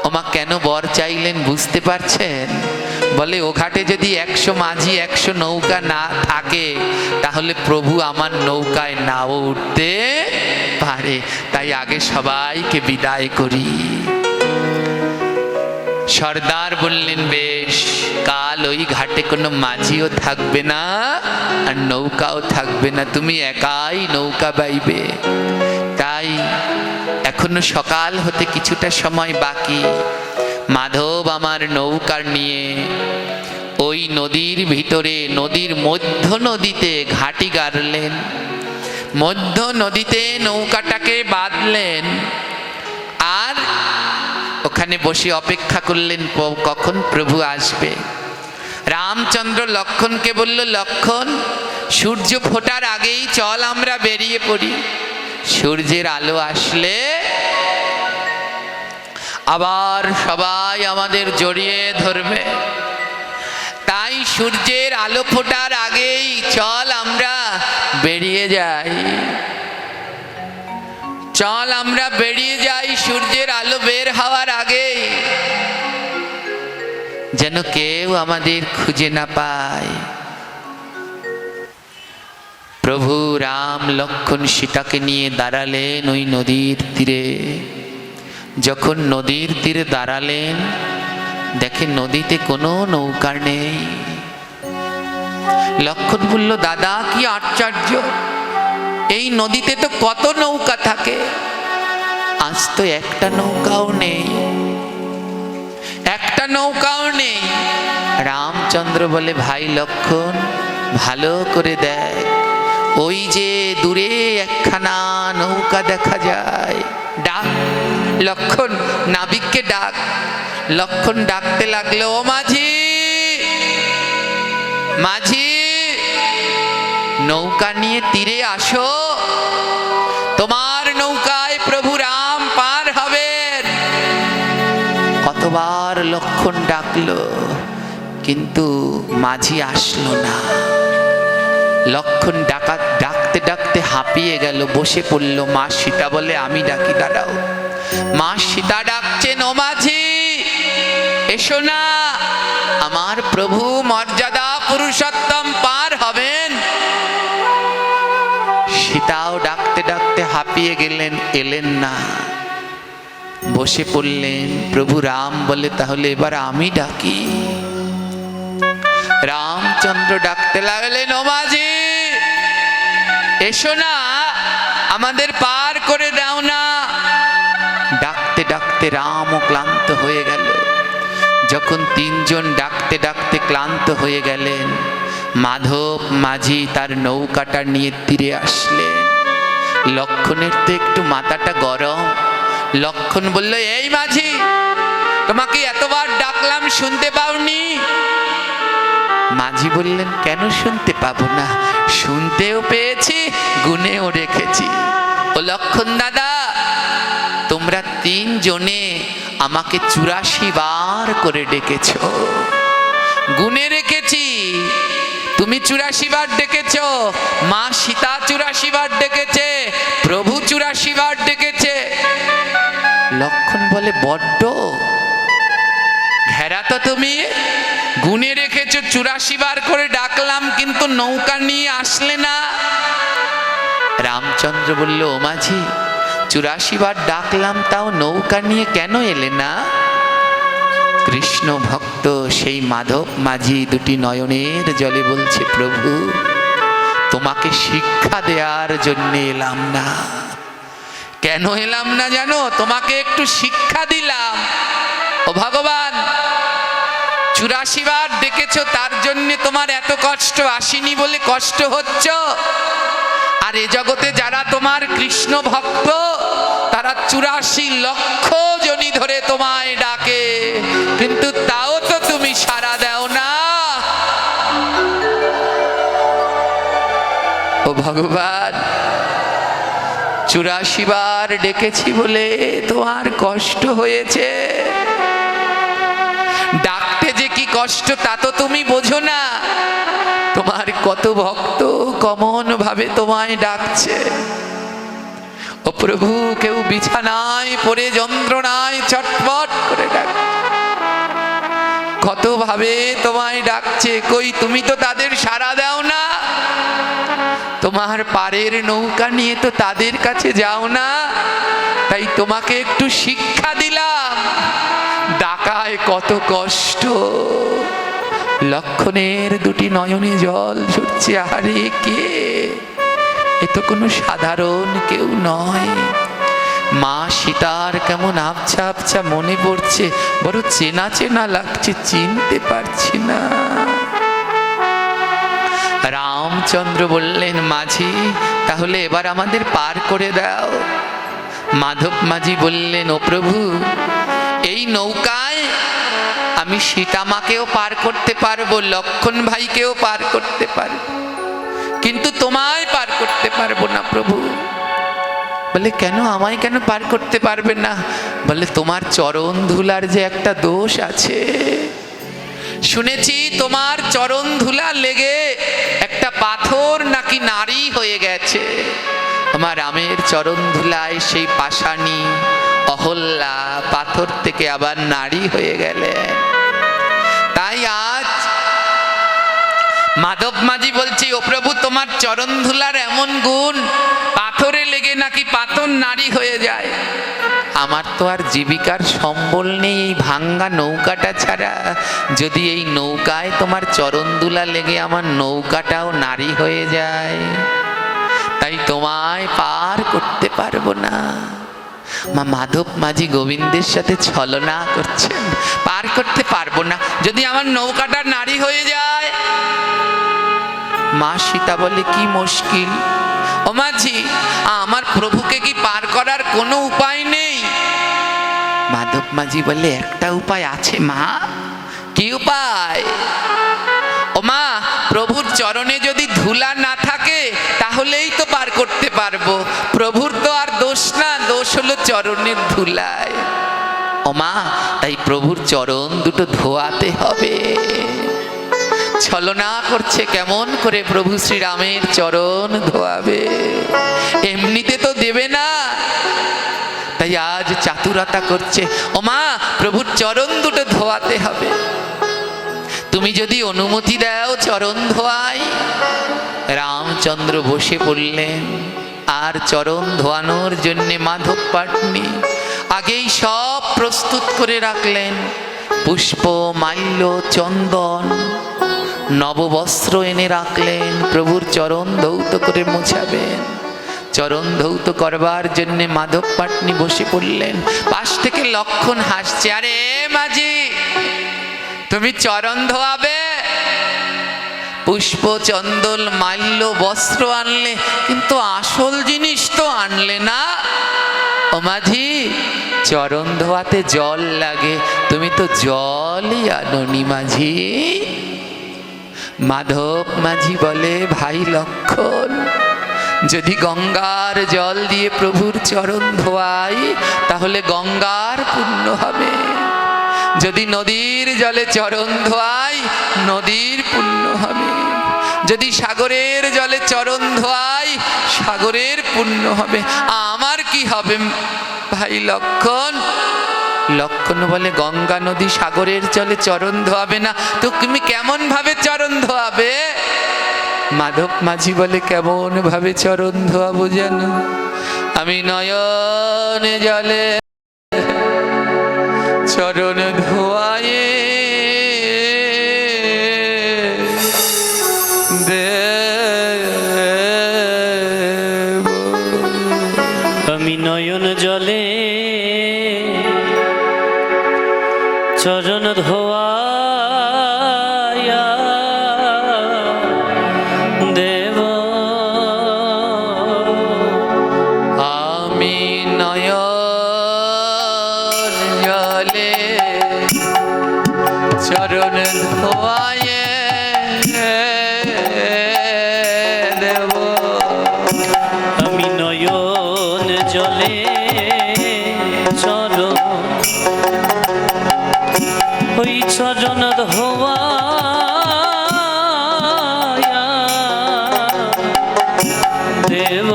ওমা কেন বর চাইলেন বুঝতে পারছেন? বলে ও ঘাটে যদি 100 মাঝি 100 নৌকা না থাকে, তাহলে প্রভু আমার নৌকায় নাও উঠতে পারে। তাই আগে সবাইকে বিদায় করি। সর্দার বললেন, বেশ, কাল ওই ঘাটে কোনো মাঝিও থাকবে না আর নৌকাও থাকবে না, তুমি একাই নৌকা বাইবে। তাই এখনো সকাল হতে কিছুটা সময় বাকি। মাধব আমার নৌকা নিয়ে ওই নদীর ভিতরে, নদীর মধ্য নদীতে ঘাটি গাড়লেন। মধ্য নদীতে নৌকাটাকে বাঁধলেন, আর ওখানে বসে অপেক্ষা করলেন কখন প্রভু আসবে। রামচন্দ্র লক্ষণকে বলল, লক্ষণ সূর্য ফোটার আগেই চল আমরা বেরিয়ে পড়ি, সূর্যের আলো আসলে আবার সবাই আমাদের জড়িয়ে ধরবে। তাই সূর্যের আলো ফোটার আগেই চল আমরা বেরিয়ে যাই, চল আমরা বেরিয়ে যাই সূর্যের আলো বের হওয়ার আগে, যেন কেউ আমাদের খুঁজে না পায়। প্রভু রাম লক্ষণ সীতাকে নিয়ে দাঁড়ালেন ওই নদীর তীরে। যখন নদীর তীরে দাঁড়ালেন, দেখেন নদীতে কোনো নৌকা নেই। লক্ষণ বলল, দাদা কি আশ্চর্য, এই নদীতে তো কত নৌকা থাকে, আজ তো একটা নৌকাও নেই, একটা নৌকাও নেই। রামচন্দ্র বলে, ভাই লক্ষণ ভালো করে দেখ, ওই যে দূরে একখানা নৌকা দেখা যায়, ডাক লক্ষণ, নাবিককে ডাক। লক্ষণ ডাকতে লাগলো, ও মাঝি, মাঝি নৌকা নিয়ে তীরে আসো, তোমার নৌকায় প্রভু রাম পার হবেন। কতবার লক্ষণ ডাকলো, কিন্তু মাঝি আসলো না। লক্ষণ ডাকতে ডাকতে হাঁপিয়ে গেল, বসে পড়ল। মা সীতা বলে, আমি ডাকি, দাঁড়াও। মা সীতা ডাকছেন, ও মাঝি এসো না, আমার প্রভু মর্যাদা পুরুষোত্তম পার হবেন। সীতাও ডাকতে ডাকতে হাঁপিয়ে গেলেন, এলেন না। বসে পড়লেন। প্রভু রাম বলে, তাহলে এবার আমি ডাকি। রামচন্দ্র ডাকতে লাগলেন, ও মাঝি এসো না, আমাদের পার করে দাও না। ডাকতে ডাকতে রামও ক্লান্ত হয়ে গেল। যখন তিনজন ডাকতে ডাকতে ক্লান্ত হয়ে গেলেন, মাধব মাঝি তার নৌকাটা নিয়ে তীরে আসলেন। লক্ষণের তো একটু মাথাটা গরম। লক্ষণ বলল, এই মাঝি, তোমাকে এতবার ডাকলাম, শুনতে পাওনি? মাঝি বললেন, কেন শুনতে পাবো না? শুনতেও পেয়েছি, গুনেও রেখেছি। ও লক্ষণ দাদা, তোমরা তিনজনে আমাকে 84 বার করে ডেকেছ, গুনে রেখেছি। তুমি 84 বার ডেকেছ, মা সীতা 84 বার ডেকেছে, প্রভু 84 বার ডেকেছে। লক্ষণ বলে, বড্ড ঘেরা তো তুমি, গুনে রেখেছো, 84 বার করে ডাকলাম, কিন্তু নৌকা নিয়ে আসলে না। রামচন্দ্র বলল, ও মাঝি, 84 বার ডাকলাম, তাও নৌকা নিয়ে কেন এলে না? কৃষ্ণ ভক্ত সেই মাধব মাঝি দুটি নয়নের জলে বলছে, প্রভু তোমাকে শিক্ষা দেওয়ার জন্য এলাম না। কেন এলাম না জানো? তোমাকে একটু শিক্ষা দিলাম। ও ভগবান, 84 বার ডেকেছো, তার জন্য তোমার এত কষ্ট আসেনি বলে কষ্ট হচ্ছ। আর এ জগতে যারা তোমার কৃষ্ণ ভক্ত, তারা 84 লক্ষ জনি ধরে তোমায় ডাকে, কিন্তু তাও তো তুমি সাড়া দাও না। ও ভগবান, 84 বার ডেকেছি বলে তোমার কষ্ট হয়েছে। ডাকতে যে কি কষ্ট তা তো তুমি বোঝো না। তোমার কত ভক্ত কমন ভাবে তোমায় ডাকছে। ও প্রভু, কেউ বিছানায় পড়ে যন্ত্রণায় ছটফট করে ডাকছে, কত ভাবে তোমায় ডাকছে, কই তুমি তো তাদের সাড়া দাও না। তোমার পারের নৌকা নিয়ে তো তাদের কাছে যাও না। তাই তোমাকে একটু শিক্ষা দিলাম, ডাকায় কত কষ্ট। লক্ষণের দুটি নয়নে জল ঝরছে। আরে কে? এ তো কোনো সাধারণ কেউ নয়। মা সীতার কেমন আবছা আবছা মনে পড়ছে, বড় চেনা চেনা লাগছে, চিনতে পারছি না। রামচন্দ্র বললেন, মাঝি তাহলে এবার আমাদের পার করে দাও। মাধব মাঝি বললেন, ও প্রভু, এই নৌকায় আমি সীতা মাকেও পার করতে পারবো, লক্ষণ ভাইকেও পার করতে পারবো, কিন্তু তোমায় পার করতে পারবো না প্রভু। বলে, কেন? আমায় কেন পার করতে পারবে না? বলে, তোমার চরণ ধুলার যে একটা দোষ আছে। শুনেছি তোমার চরণ ধুলা লেগে একটা পাথর নাকি নারী হয়ে গেছে। আমার রামের চরণ ধুলায় সেই পাষাণী অহল্যা পাথর থেকে আবার নারী হয়ে গেলেন। তাই আজ মাধব মাঝি বলছি, ও প্রভু, তোমার চরণ ধুলার এমন গুণ, পাথরে লেগে নাকি পাথর নারী হয়ে যায়। আমার তো আর জীবিকার সম্বল নেই এই ভাঙ্গা নৌকাটা ছাড়া। যদি এই নৌকায় তোমার চরণ ধুলা লেগে আমার নৌকাটাও নারী হয়ে যায়, তাই তোমায় পার করতে পারবো না। মাধব মাঝি গোবিন্দের সাথে ছলনা করছেন, পার করতে পারবো না যদি আমার নৌকাটা নারী হয়ে যায়। মা সীতা বলে, কি মুশকিল ও মাঝি, আমার প্রভুকে কি পার করার কোনো উপায় নেই? মাধব মাঝি বলে, একটা উপায় আছে মা। কি উপায়? ও মা, প্রভুর চরণে যদি ধুলা না থাকে তাহলেই তো পার করতে পারবো। প্রভুর তো আর দোষ না, দোষ হলো চরণের ধুলায়। ও মা, তাই প্রভুর চরণ দুটো ধোয়াতে হবে। ছলনা করছে, কেমন করে প্রভু শ্রীরামের চরণ ধোয়াবে? এমনিতে তো দেবে না। তাই আজ চাতুরতা করছে, ও মা, প্রভুর চরণ দুটো ধোয়াতে হবে। তুমি যদি অনুমতি দাও চরণ ধোয়াই। রামচন্দ্র বসে পড়লেন। আর চরণ ধোয়ানোর জন্যে মাধব পাটনি আগেই সব প্রস্তুত করে রাখলেন। পুষ্প, মাল্য, চন্দন, নববস্ত্র এনে রাখলেন। প্রভুর চরণ ধৌত করে মোছাবেন। চরণ ধৌত করবার জন্য মাধব পাটনি বসে পড়লেন। পাশ থেকে লক্ষণ হাসছে, আরে মাঝি তুমি চরণ ধোয়াবে? পুষ্প, চন্দন, মাল্য, বস্ত্র আনলে, কিন্তু আসল জিনিস তো আনলে না। ও মাঝি, চরণ ধোয়াতে জল লাগে, তুমি তো জলই আনোনি মাঝি। মাধব মাঝি বলে, ভাই লক্ষণ, যদি গঙ্গার জল দিয়ে প্রভুর চরণ ধোয়াই তাহলে গঙ্গার পুণ্য হবে, যদি নদীর জলে চরণ ধোয়াই নদীর পুণ্য হবে, যদি সাগরের জলে চরণ ধোয়াই সাগরের পুণ্য হবে, আমার কি হবে ভাই লক্ষণ? লক্ষণ বলে, গঙ্গা নদী সাগরের জলে চরণ ধোয়াবে না তো তুমি কেমন ভাবে চরণ ধোয়াবে? মাধব মাঝি বলে, কেমন ভাবে চরণ ধোয়াবো জানো? আমি নয়ন জলে চরণ ধোয়ায়ে দেব। আমি নয়ন জলে চরণ ধোয়ায়া দেব। আমি নয়ন জলে চরণ ধোয়ায়ে দেব। আমি নয়ন জলে চরণ, ওই চরণ ধোয়ায়া দেব।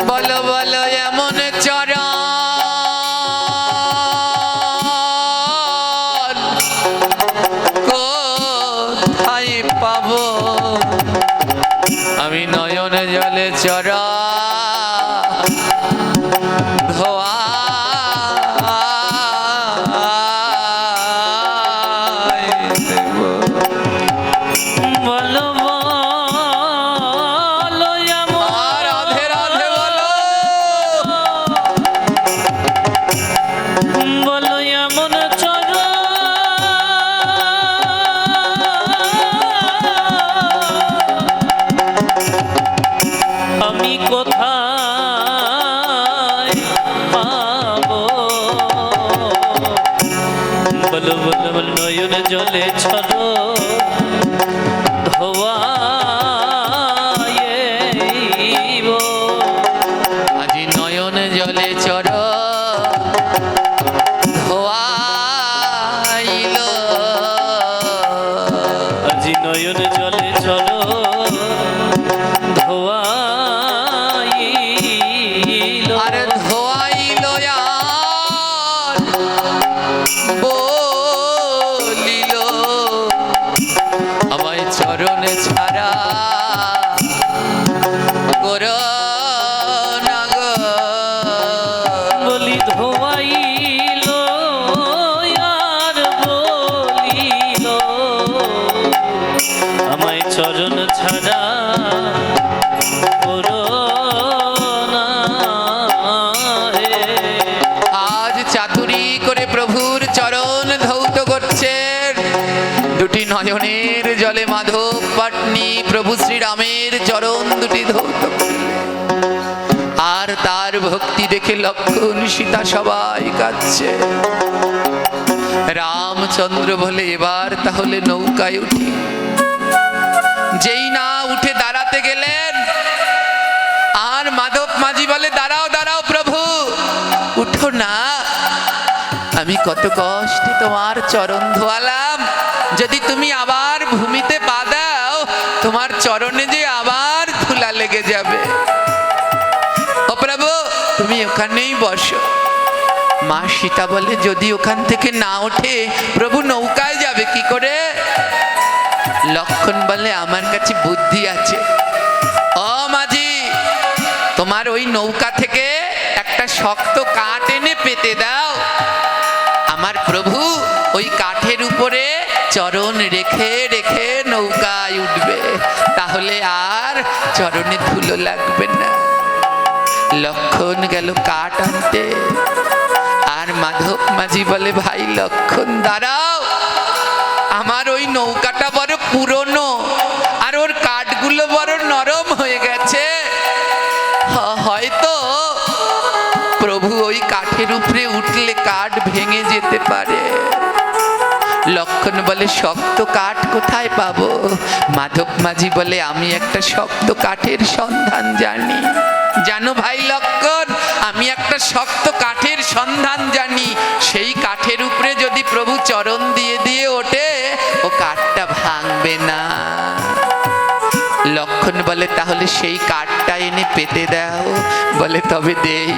বলো বলো এমন চরণ কোথায় পাবো? আমি নয়ন জলে চরণ ধোয়ায় দেব। বলো বলো এমন, রাধে রাধে বলো। বলো এমন চরণ আমি কোথায় পাবো? বলো বলো বলো নয়ন জলে চরণ ধোয়াইব। আজি নয়ন জলে চরণ ধোয়াইল। আজি নয়ন জলে চরণ ধোয়াইল। আর ধোয়াইল আর বলিল, আমায় চরণে ছাড়া করো না গো। বলি ধোয়াইল আর বলিল, আমায় চরণ ছাড়া করো না হে। আজ চাতুরি করে প্রভুর চরণ ধৌত করছেন। দুটি নয়নের জলে মাধব পাটনি প্রভু শ্রীরামের চরণ দুটি ধৌত করলেন। আর তার ভক্তি দেখে লক্ষণ সীতা সবাই কাঁদছে। রামচন্দ্র বলে, এবার তাহলে নৌকায় উঠি। যেই না উঠে দাঁড়াতে গেলেন, আর মাধব মাঝি বলে, দাঁড়াও দাঁড়াও প্রভু, উঠো না। আমি কত কষ্টে তোমার চরণ ধোয়ালাম, যদি তুমি আবার ভূমিতে পা দাও তোমার চরণে যে আবার ধুলা লেগে যাবে। ও প্রভু, তুমি ওখানেই বসো। মা সীতা বলে, যদি ওখান থেকে না ওঠে প্রভু নৌকায় যাবে কি করে? লক্ষণ বলে আমার কাছে বুদ্ধি আছে। ও মাঝি, তোমার ওই নৌকা থেকে একটা শক্ত কাঠ এনে পেতে দাও। আমার প্রভু ওই কাঠের উপরে চরণ রেখে রেখে নৌকায় উঠবে, তাহলে আর চরণে ধুলো লাগবে না। লক্ষণ গেল কাঠ আনতে, আর মাধব মাঝি বলে ভাই লক্ষণ দাঁড়াও, আমার ওই নৌকাটা বড় পুরনো আর ওর কাঠগুলো বড় নরম হয়ে গেছে, হয়তো প্রভু ওই কাঠের উপরে উঠলে কাঠ ভেঙে যেতে পারে। লক্ষণ বলে শক্ত কাঠ কোথায় পাবো? মাধব মাঝি বলে আমি একটা শক্ত কাঠের সন্ধান জানি। জানো ভাই লক্ষণ, আমি একটা শক্ত কাঠের সন্ধান জানি, সেই কাঠের উপরে যদি প্রভু চরণ দিয়ে দিয়ে ওঠে ও কাঠটা ভাঙবে না। লক্ষণ বলে তাহলে সেই কাঠটা এনে পেতে দাও। বলে তবে দেই।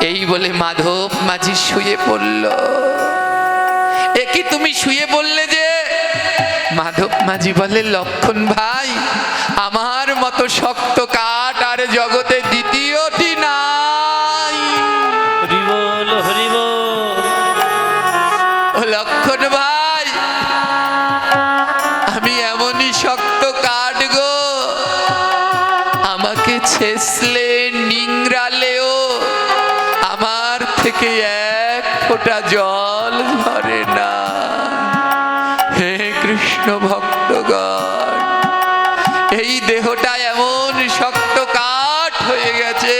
এই বলে মাধব মাঝি শুয়ে পড়ল। এ কি তুমি শুয়ে পড়লে যে? মাধব মাঝি বলে লক্ষণ ভাই, আমার মতো শক্ত কাঠ আর জগতে দ্বিতীয়টি নাই। হরি বল হরি বল। ও লক্ষণ ভাই, আমি এমনই শক্ত কাঠ গো, আমাকে ছেঁচলে নিংড়ালেও আমার থেকে এক ফোঁটা জল ঝরে না। হে কৃষ্ণ ভক্তগণ, এই দেহটা এমন শক্ত কাঠ হয়ে গেছে,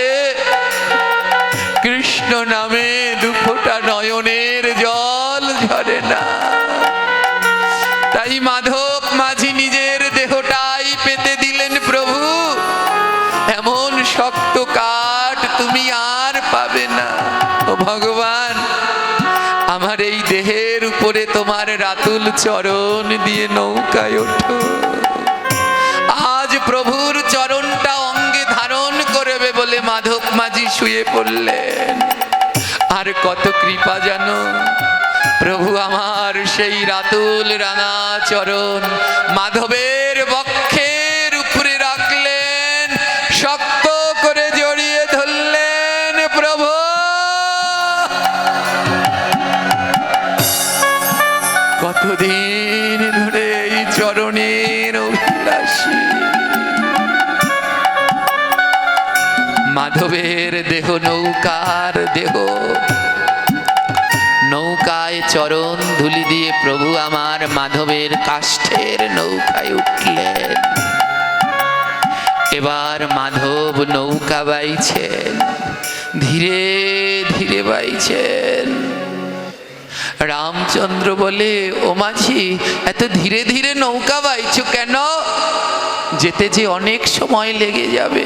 কৃষ্ণ নামে দু ফোঁটা নয়নের জল ঝরে না। তাই মাধব মাঝি নিজের দেহটাই পেতে দিলেন প্রভু, এমন শক্ত কাঠ তুমি আর পাবে না। ও ভগবান, আমার এই দেহের উপরে তোমার রাতুল চরণ দিয়ে নৌকায় ওঠো। আজ প্রভুর চরণটা অঙ্গে ধারণ করবে বলে মাধব মাঝি শুয়ে পড়লেন। আর কত কৃপা জানো, প্রভু আমার সেই রাতুল রাঙা চরণ মাধবের বক্ষের উপরে রাখলেন, শক্ত করে জড়িয়ে ধরলেন। প্রভু কতদিন ধরে এই চরণের অভিলাষী। মাধবের দেহ নৌকার দেহ, নৌকায় চরণ ধুলি দিয়ে প্রভু আমার মাধবের কাষ্ঠের নৌকায় উঠলেন। এবার মাধব নৌকা বাইছেন, ধীরে ধীরে বাইছেন। রামচন্দ্র বলে ও মাঝি, এত ধীরে ধীরে নৌকা বাইছো কেন? যেতে যে অনেক সময় লেগে যাবে,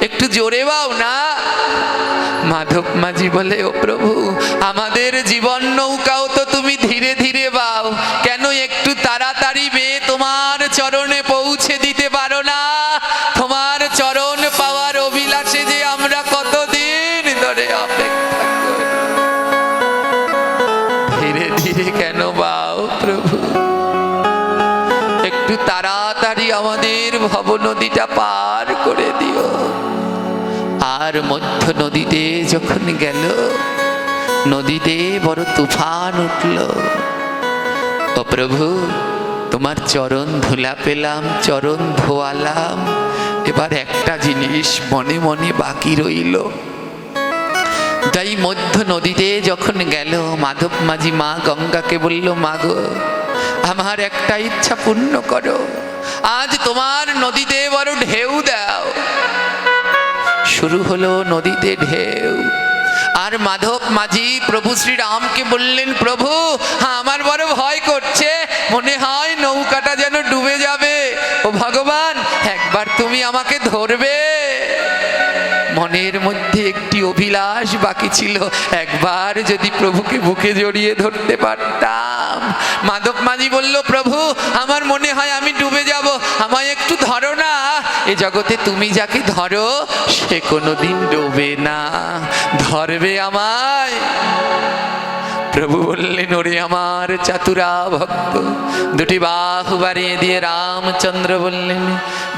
একটু জোরে বাও না। মাধব মাঝি বলে ও প্রভু, আমাদের জীবন নৌকাও তো তুমি ধীরে ধীরে বাও, কেন একটু তাড়াতাড়ি বেয়ে তোমার চরণে পৌঁছে দিতে পারো না? তোমার চরণ পাওয়ার অভিলাষে যে আমরা কতদিন ধরে অপেক্ষা করি, ধীরে ধীরে কেন বাও প্রভু? একটু তাড়াতাড়ি আমাদের ভব নদীটা পার করে দিও। আর মধ্য নদীতে যখন গেল, নদীতে বড় তুফান উঠল। ও প্রভু, তোমার চরণ ধুলা পেলাম, চরণ ধোয়ালাম, এবার একটা জিনিস মনে মনে বাকি রইল। তাই মধ্য নদীতে যখন গেল, মাধব মাঝি মা গঙ্গাকে বলল, মা গো, আমার একটা ইচ্ছা পূর্ণ করো, আজ তোমার নদীতে বড় ঢেউ দাও। শুরু হলো নদীতে ঢেউ। আর মাধব মাঝি প্রভু শ্রীরামকে বললেন, প্রভু আমার বড় ভয় করছে, মনে হয় নৌকাটা যেন ডুবে যাবে। ও ভগবান, একবার তুমি আমাকে ধরবে। মনের মধ্যে একটি অভিলাষ বাকি ছিল, একবার যদি প্রভুকে বুকে জড়িয়ে ধরতে পারতাম। মাধব মাঝি বলল, প্রভু আমার মনে হয় আমি ডুবে যাব, আমায় একটু ধরো না। এ জগতে তুমি যাকে ধরো সে কোনোদিন ডোবে না, ধরবে আমায়। প্রভু বললেন, ওরে আমার চাতুরা ভক্ত। দুটি বাহু বাড়িয়ে দিয়ে রামচন্দ্র বললেন,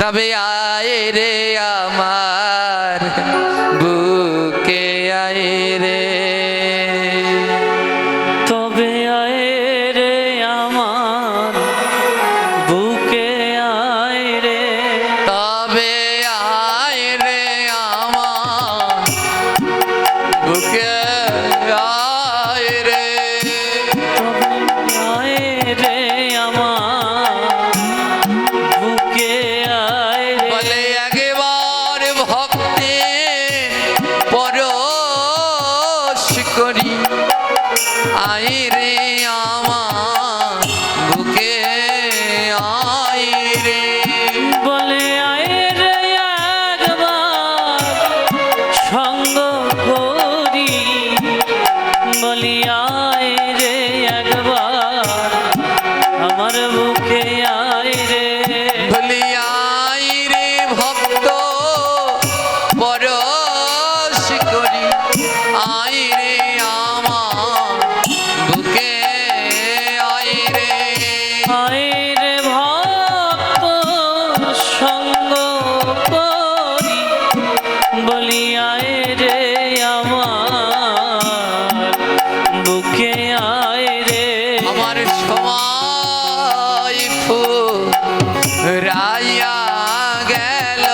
তবে আয় রে আমার বুকে আয় রে, তবে আয় রে আমার বুকে আয় রে, তবে আয় রে আমার বুকে আয় রে। আয় রে আমার বুকে আয় রে। বলে একবার ভক্তে পরশ করি, আয় রে আমার বুকে আয় রে। বলে আয় রে একবার সঙ্গ করি, বলি আয় রে একবার আমার বুকে আয় রে। বলি আয় রে ভক্ত পরশ করি, আয় রে আমার বুকে আয় রে। আয় রে ভক্ত সঙ্গ করি, বলি আয় রে আমার বুকে আয় রে। আমার সময় ফুরাইয়া গেল,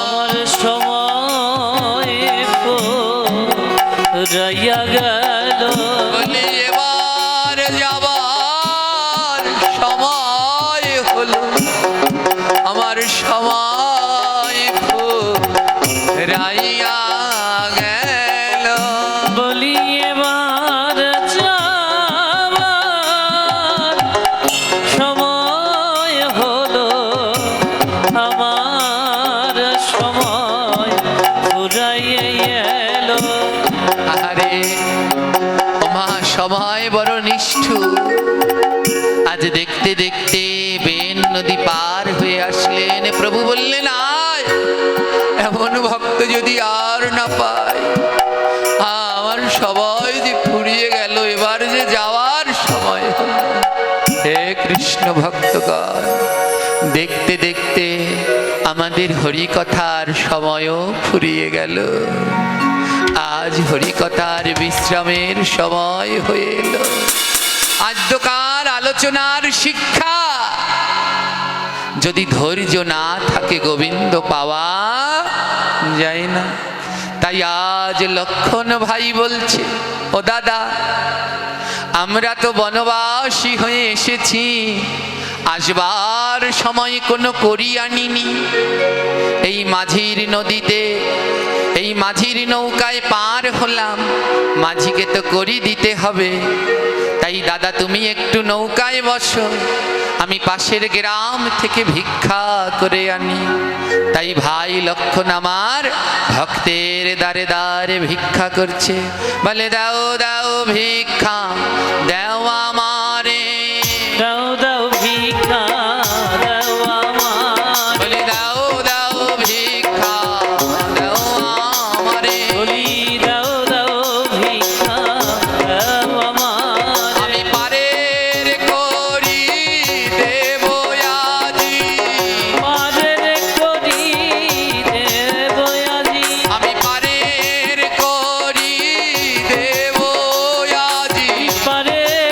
আমার সময় ফুরাইয়া গেল, বলি এবার যাবার সময় হলো, আমার সময় ফুরাইয়া গেল। বলি এবার যাবার সময় হলো, আমার সময় ফুরাইয়ে এলো। আরে ওমা, সময় বড় নিষ্ঠুর। আজ দেখতে দেখতে বেন নদী পার হয়ে আসলেন। প্রভু বললেন, আয়, এমন ভক্ত যদি আর না পায়। আমার সবাই যে ফুরিয়ে গেল, এবার যে যাওয়ার সময় হলো। হে কৃষ্ণ ভক্তগণ, দেখতে দেখতে আমাদের হরিকথার সময়ও ফুরিয়ে গেল। আজ হরিকথার বিশ্রামের সময় হয়ে এলো। আদ্যকার আলোচনার শিক্ষা, যদি ধৈর্য না থাকে গোবিন্দ পাওয়া যায় না। তাই আজ লক্ষণ ভাই বলছে, ও দাদা, আমরা তো বনবাসী হয়ে এসেছি, আসবার সময় কোনো করি আনিনি। এই মাঝির নদীতে, এই মাঝির নৌকায় পার হলাম, মাঝিকে তো করি দিতে হবে। তাই দাদা তুমি একটু নৌকায় বসো, আমি পাশের গ্রাম থেকে ভিক্ষা করে আনি। তাই ভাই লক্ষণ আমার ভক্তের দ্বারে দ্বারে ভিক্ষা করছে, বলে দাও দাও ভিক্ষা দাও আমারে, দাও দাও ভিক্ষা দাও আমার, বলে দাও দাও ভিক্ষা দাও আমারে। বলি দাও দাও ভিক্ষা দাও আমার। আমি পারের করি দেব আজি, পারের করি দেব আজি, আমি পারের করি দেব আজি। পারের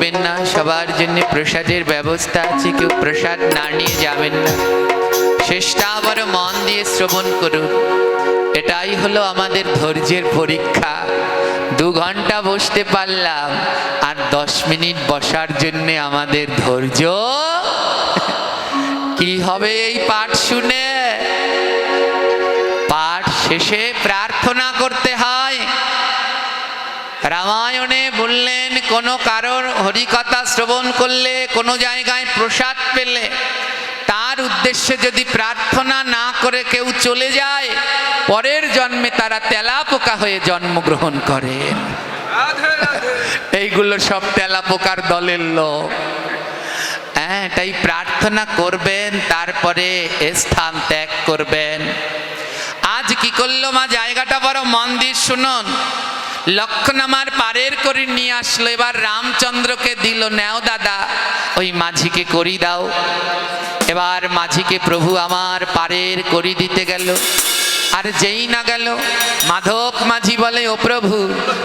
করবেন না, সবার জন্য প্রসাদের ব্যবস্থা আছে, কেউ প্রসাদ না নিয়ে যাবেন না। শেষটা আবার মন দিয়ে শ্রবণ করুন। এটাই হলো আমাদের ধৈর্যের পরীক্ষা। 2 ঘন্টা বসতে পারলাম, আর 10 মিনিট বসার জন্য আমাদের ধৈর্য কি হবে এই পাঠ শুনে? পাঠ শেষে প্রার্থনা করতে হয়। রামায়ণে বললেন, কোনো কারোর হরিকথা শ্রবণ করলে, কোনো জায়গায় প্রসাদ পেলে, তার উদ্দেশ্যে যদি প্রার্থনা না করে কেউ চলে যায়, পরের জন্মে তারা তেলাপোকা হয়ে জন্মগ্রহণ করে। এইগুলো সব তেলাপোকার দলের লোক। হ্যাঁ, তাই প্রার্থনা করবেন, তারপরে স্থান ত্যাগ করবেন। আজ কি করলো মা, জায়গাটা বড় মন দিয়ে শুনুন। লক্ষণ আমার পারের করে নিয়ে আসলো, এবার রামচন্দ্রকে দিল, নেও দাদা ওই মাঝিকে করি দাও। এবার মাঝিকে প্রভু আমার পারের করি দিতে গেল। আর যেই না গেল, মাধব মাঝি বলে, ও প্রভু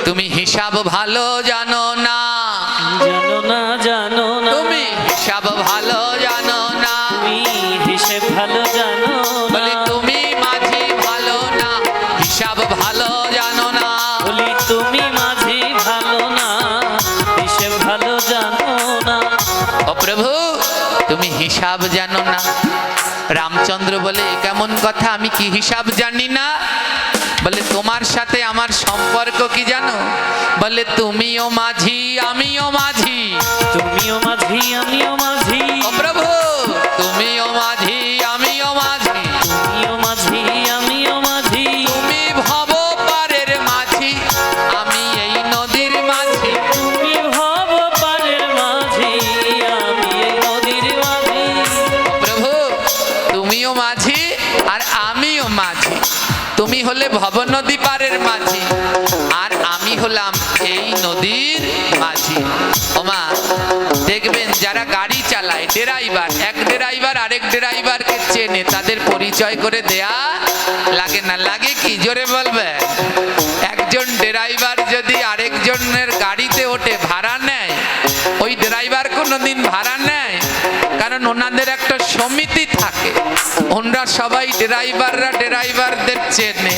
তুমি হিসাব ভালো জানো না, জানো না, জানো না, তুমি হিসাব ভালো জানো না, তুমি হিসেব ভালো জানো বলি না, তুমি মাঝি ভালো না, হিসাব ভালো জানো না। বলি তুমি মাঝি ভালো না, হিসেব ভালো জানো না। ও প্রভু তুমি হিসাব জানো না। রামচন্দ্র বলে, এ কেমন কথা, আমি কি হিসাব জানি না? বলে তোমার সাথে আমার সম্পর্ক কি জানো? বলে তুমিও মাঝি আমিও মাঝি, তুমিও মাঝি আমিও মাঝি, ও প্রভু তুমিও মাঝি আমিও মাঝি, তুমিও মাঝি আমিও মাঝি, তুমি ভব পারের মাঝি আমি এই নদীর মাঝি, তুমি ভব পারের মাঝি আমি এই নদীর মাঝি। প্রভু তুমিও মাঝি আর আমিও মাঝি। তুমি হলে ভব নদী পারের মাঝি, আর আমি হলাম এই নদীর মাঝি। ওমা দেখবেন যারা গাড়ি চালায়, ড্রাইভার, এক ড্রাইভার আরেক ড্রাইভারকে চেনে, তাদের পরিচয় করে দেয়া লাগে না? লাগে কি? জোরে বলবে। একজন ড্রাইভার যদি আরেকজনের গাড়িতে ওঠে, ভাড়া নেয়, ওই ড্রাইভার কোনোদিন ভাড়া নেয়? কারণ ওনাদের একটা সমিতি থাকে, ওনারা সবাই ড্রাইভাররা ড্রাইভারদের চেনে।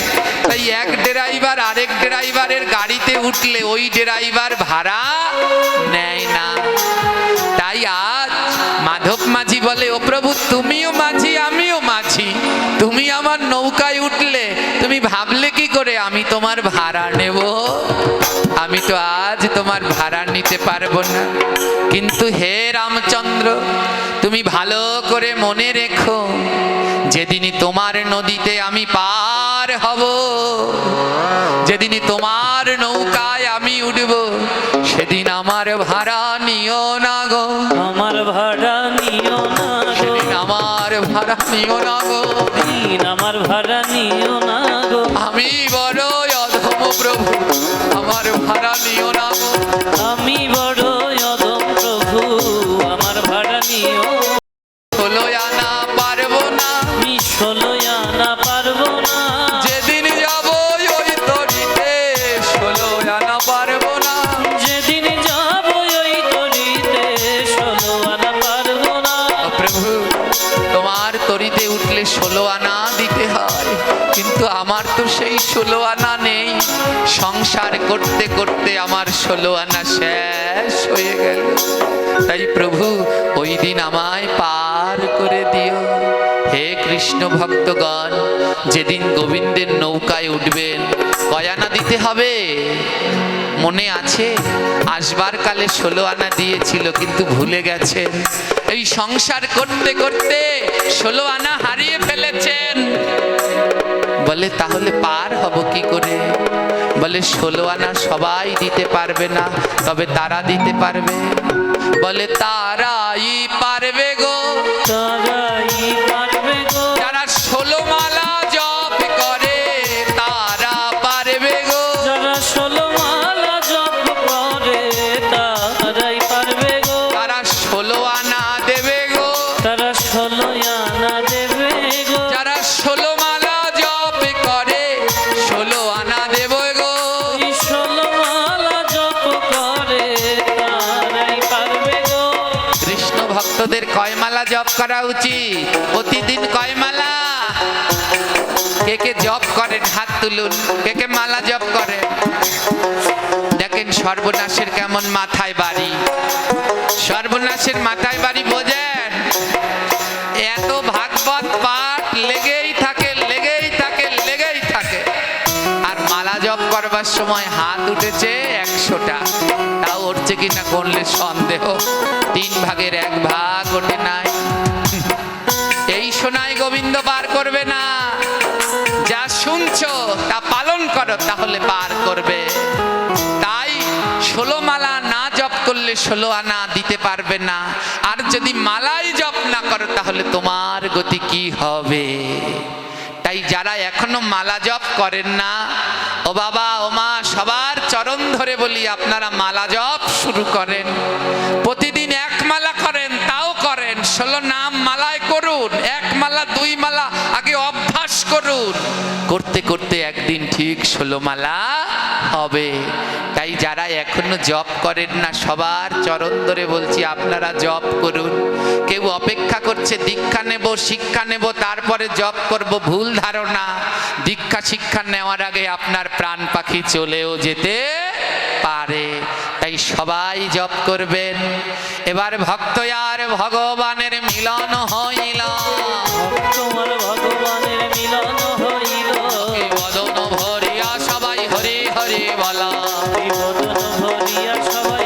তাই এক ড্রাইভার আরেক ড্রাইভারের গাড়িতে উঠলে ওই ড্রাইভার ভাড়া নেয় না। তাই আজ মাধব মাঝি বলে, ও প্রভু তুমিও মাঝি আমিও মাঝি, তুমি আমার নৌকায় উঠলে তুমি ভাবলে কি করে আমি তোমার ভাড়া নেব? আমি তো আজ তোমার ভাড়া নিতে পারবো না। কিন্তু হে রামচন্দ্র তুমি ভালো করে মনে রেখো, যেদিনই তোমার নদীতে আমি পার হব, যেদিনই তোমার নৌকায় আমি উঠব, সেদিন আমার ভাড়া নিও না গো, আমার ভাড়া নিও না গো, সেদিন আমার ভাড়া নিও না গো, দিন আমার ভাড়া নিও না গো, আমি বড় অধম প্রভু আমার ভাড়া নিও না গো, আমি বড় অধম প্রভু আমার ভাড়া নিও। 16 আনা পারবো না, আমি 16 আনা পারবো না, যেদিন যাব ওই তরিতে 16 আনা পারবো না, যেদিন যাব ওই তরিতে 16 আনা পারবো না। ও প্রভু তোমার তরিতে উঠলে 16 আনা দিতে হয়, কিন্তু আমার তো সেই 16 আনা নেই। সংসার করতে করতে আমার 16 আনা শেষ হয়ে গেল। তাই প্রভু ওই দিন আমায় পার করে দিও। হে কৃষ্ণ ভক্তগণ, যেদিন গোবিন্দের নৌকায় উঠবেন কয় আনা দিতে হবে মনে আছে? আসবার কালে 16 আনা দিয়েছিল, কিন্তু ভুলে গেছেন। এই সংসার করতে করতে 16 আনা হারিয়ে ফেলেছেন। বলে তাহলে পার হব কি করে? বলে 16 আনা সবাই দিতে পারবে না, তবে তারা দিতে পারবে। বলে তারাই পারবে গো, তারাই পারবে গো, যারা 16 মালা জপ করে তারা পারবে গো, যারা 16 মালা জপ করে তারাই পারবে গো, তারা 16 আনা দেবে গো, তারা 16 আনা দেবে গো, যারা 16 মালা জপ করে 16 আনা দেব গো, ওই 16 মালা জপ করে তারাই তোদের কয় মালা জপ করা উচিত? প্রতিদিন কয় মালা? কে কে জপ করেন হাত তুলুন। কে কে মালা জপ করেন? দেখেন সর্বনাশের কেমন মাথায় বাড়ি। সর্বনাশের মাথায় বাড়ি বোঝেন? এত ভাগবত পাঠ লেগেই থাকে, লেগেই থাকে, লেগেই থাকে। আর মালা জপ করবার সময় হাত উঠেছে 100টা, তাও উঠছে কিনা করলে সন্দেহ। 3 ভাগের 1 ভাগ ওঠে নাই। এই শোনায় গোবিন্দ পার করবে না। যা শুনছো তা পালন করো, তাহলে পার করবে। তাই 16 মালা না জপ করলে 16 আনা দিতে পারবে না। আর যদি মালাই জপ না করো তাহলে তোমার গতি কি হবে? তাই যারা এখনো মালা জপ করেন না, ও বাবা ও মা, সবার চরণ ধরে বলি আপনারা মালা জপ শুরু করেন। প্রতিদিন 1 মালা করেন তাও করেন, 16 নাম মালায় করুন। 1 মালা 2 মালা আগে অভ্যাস করুন। করতে করতে একদিন ঠিক 16 মালা হবে। তাই যারা এখনো জপ করেন না, সবার চরণ ধরে বলছি আপনারা জপ করুন। কেউ অপেক্ষা করছে দীক্ষা নেব, শিক্ষা নেব, তারপরে জপ করব, ভুল ধারণা। দীক্ষা শিক্ষা নেওয়ার আগে আপনার প্রাণ পাখি চলেও যেতে পারে। তাই সবাই জপ করবেন। এবার ভক্ত আর ভগবানের মিলন হইল, তোমার ভগবানের মিলন হইল। বদন ভরিয়া সবাই হরি হরি বলা, বদন ভরিয়া সবাই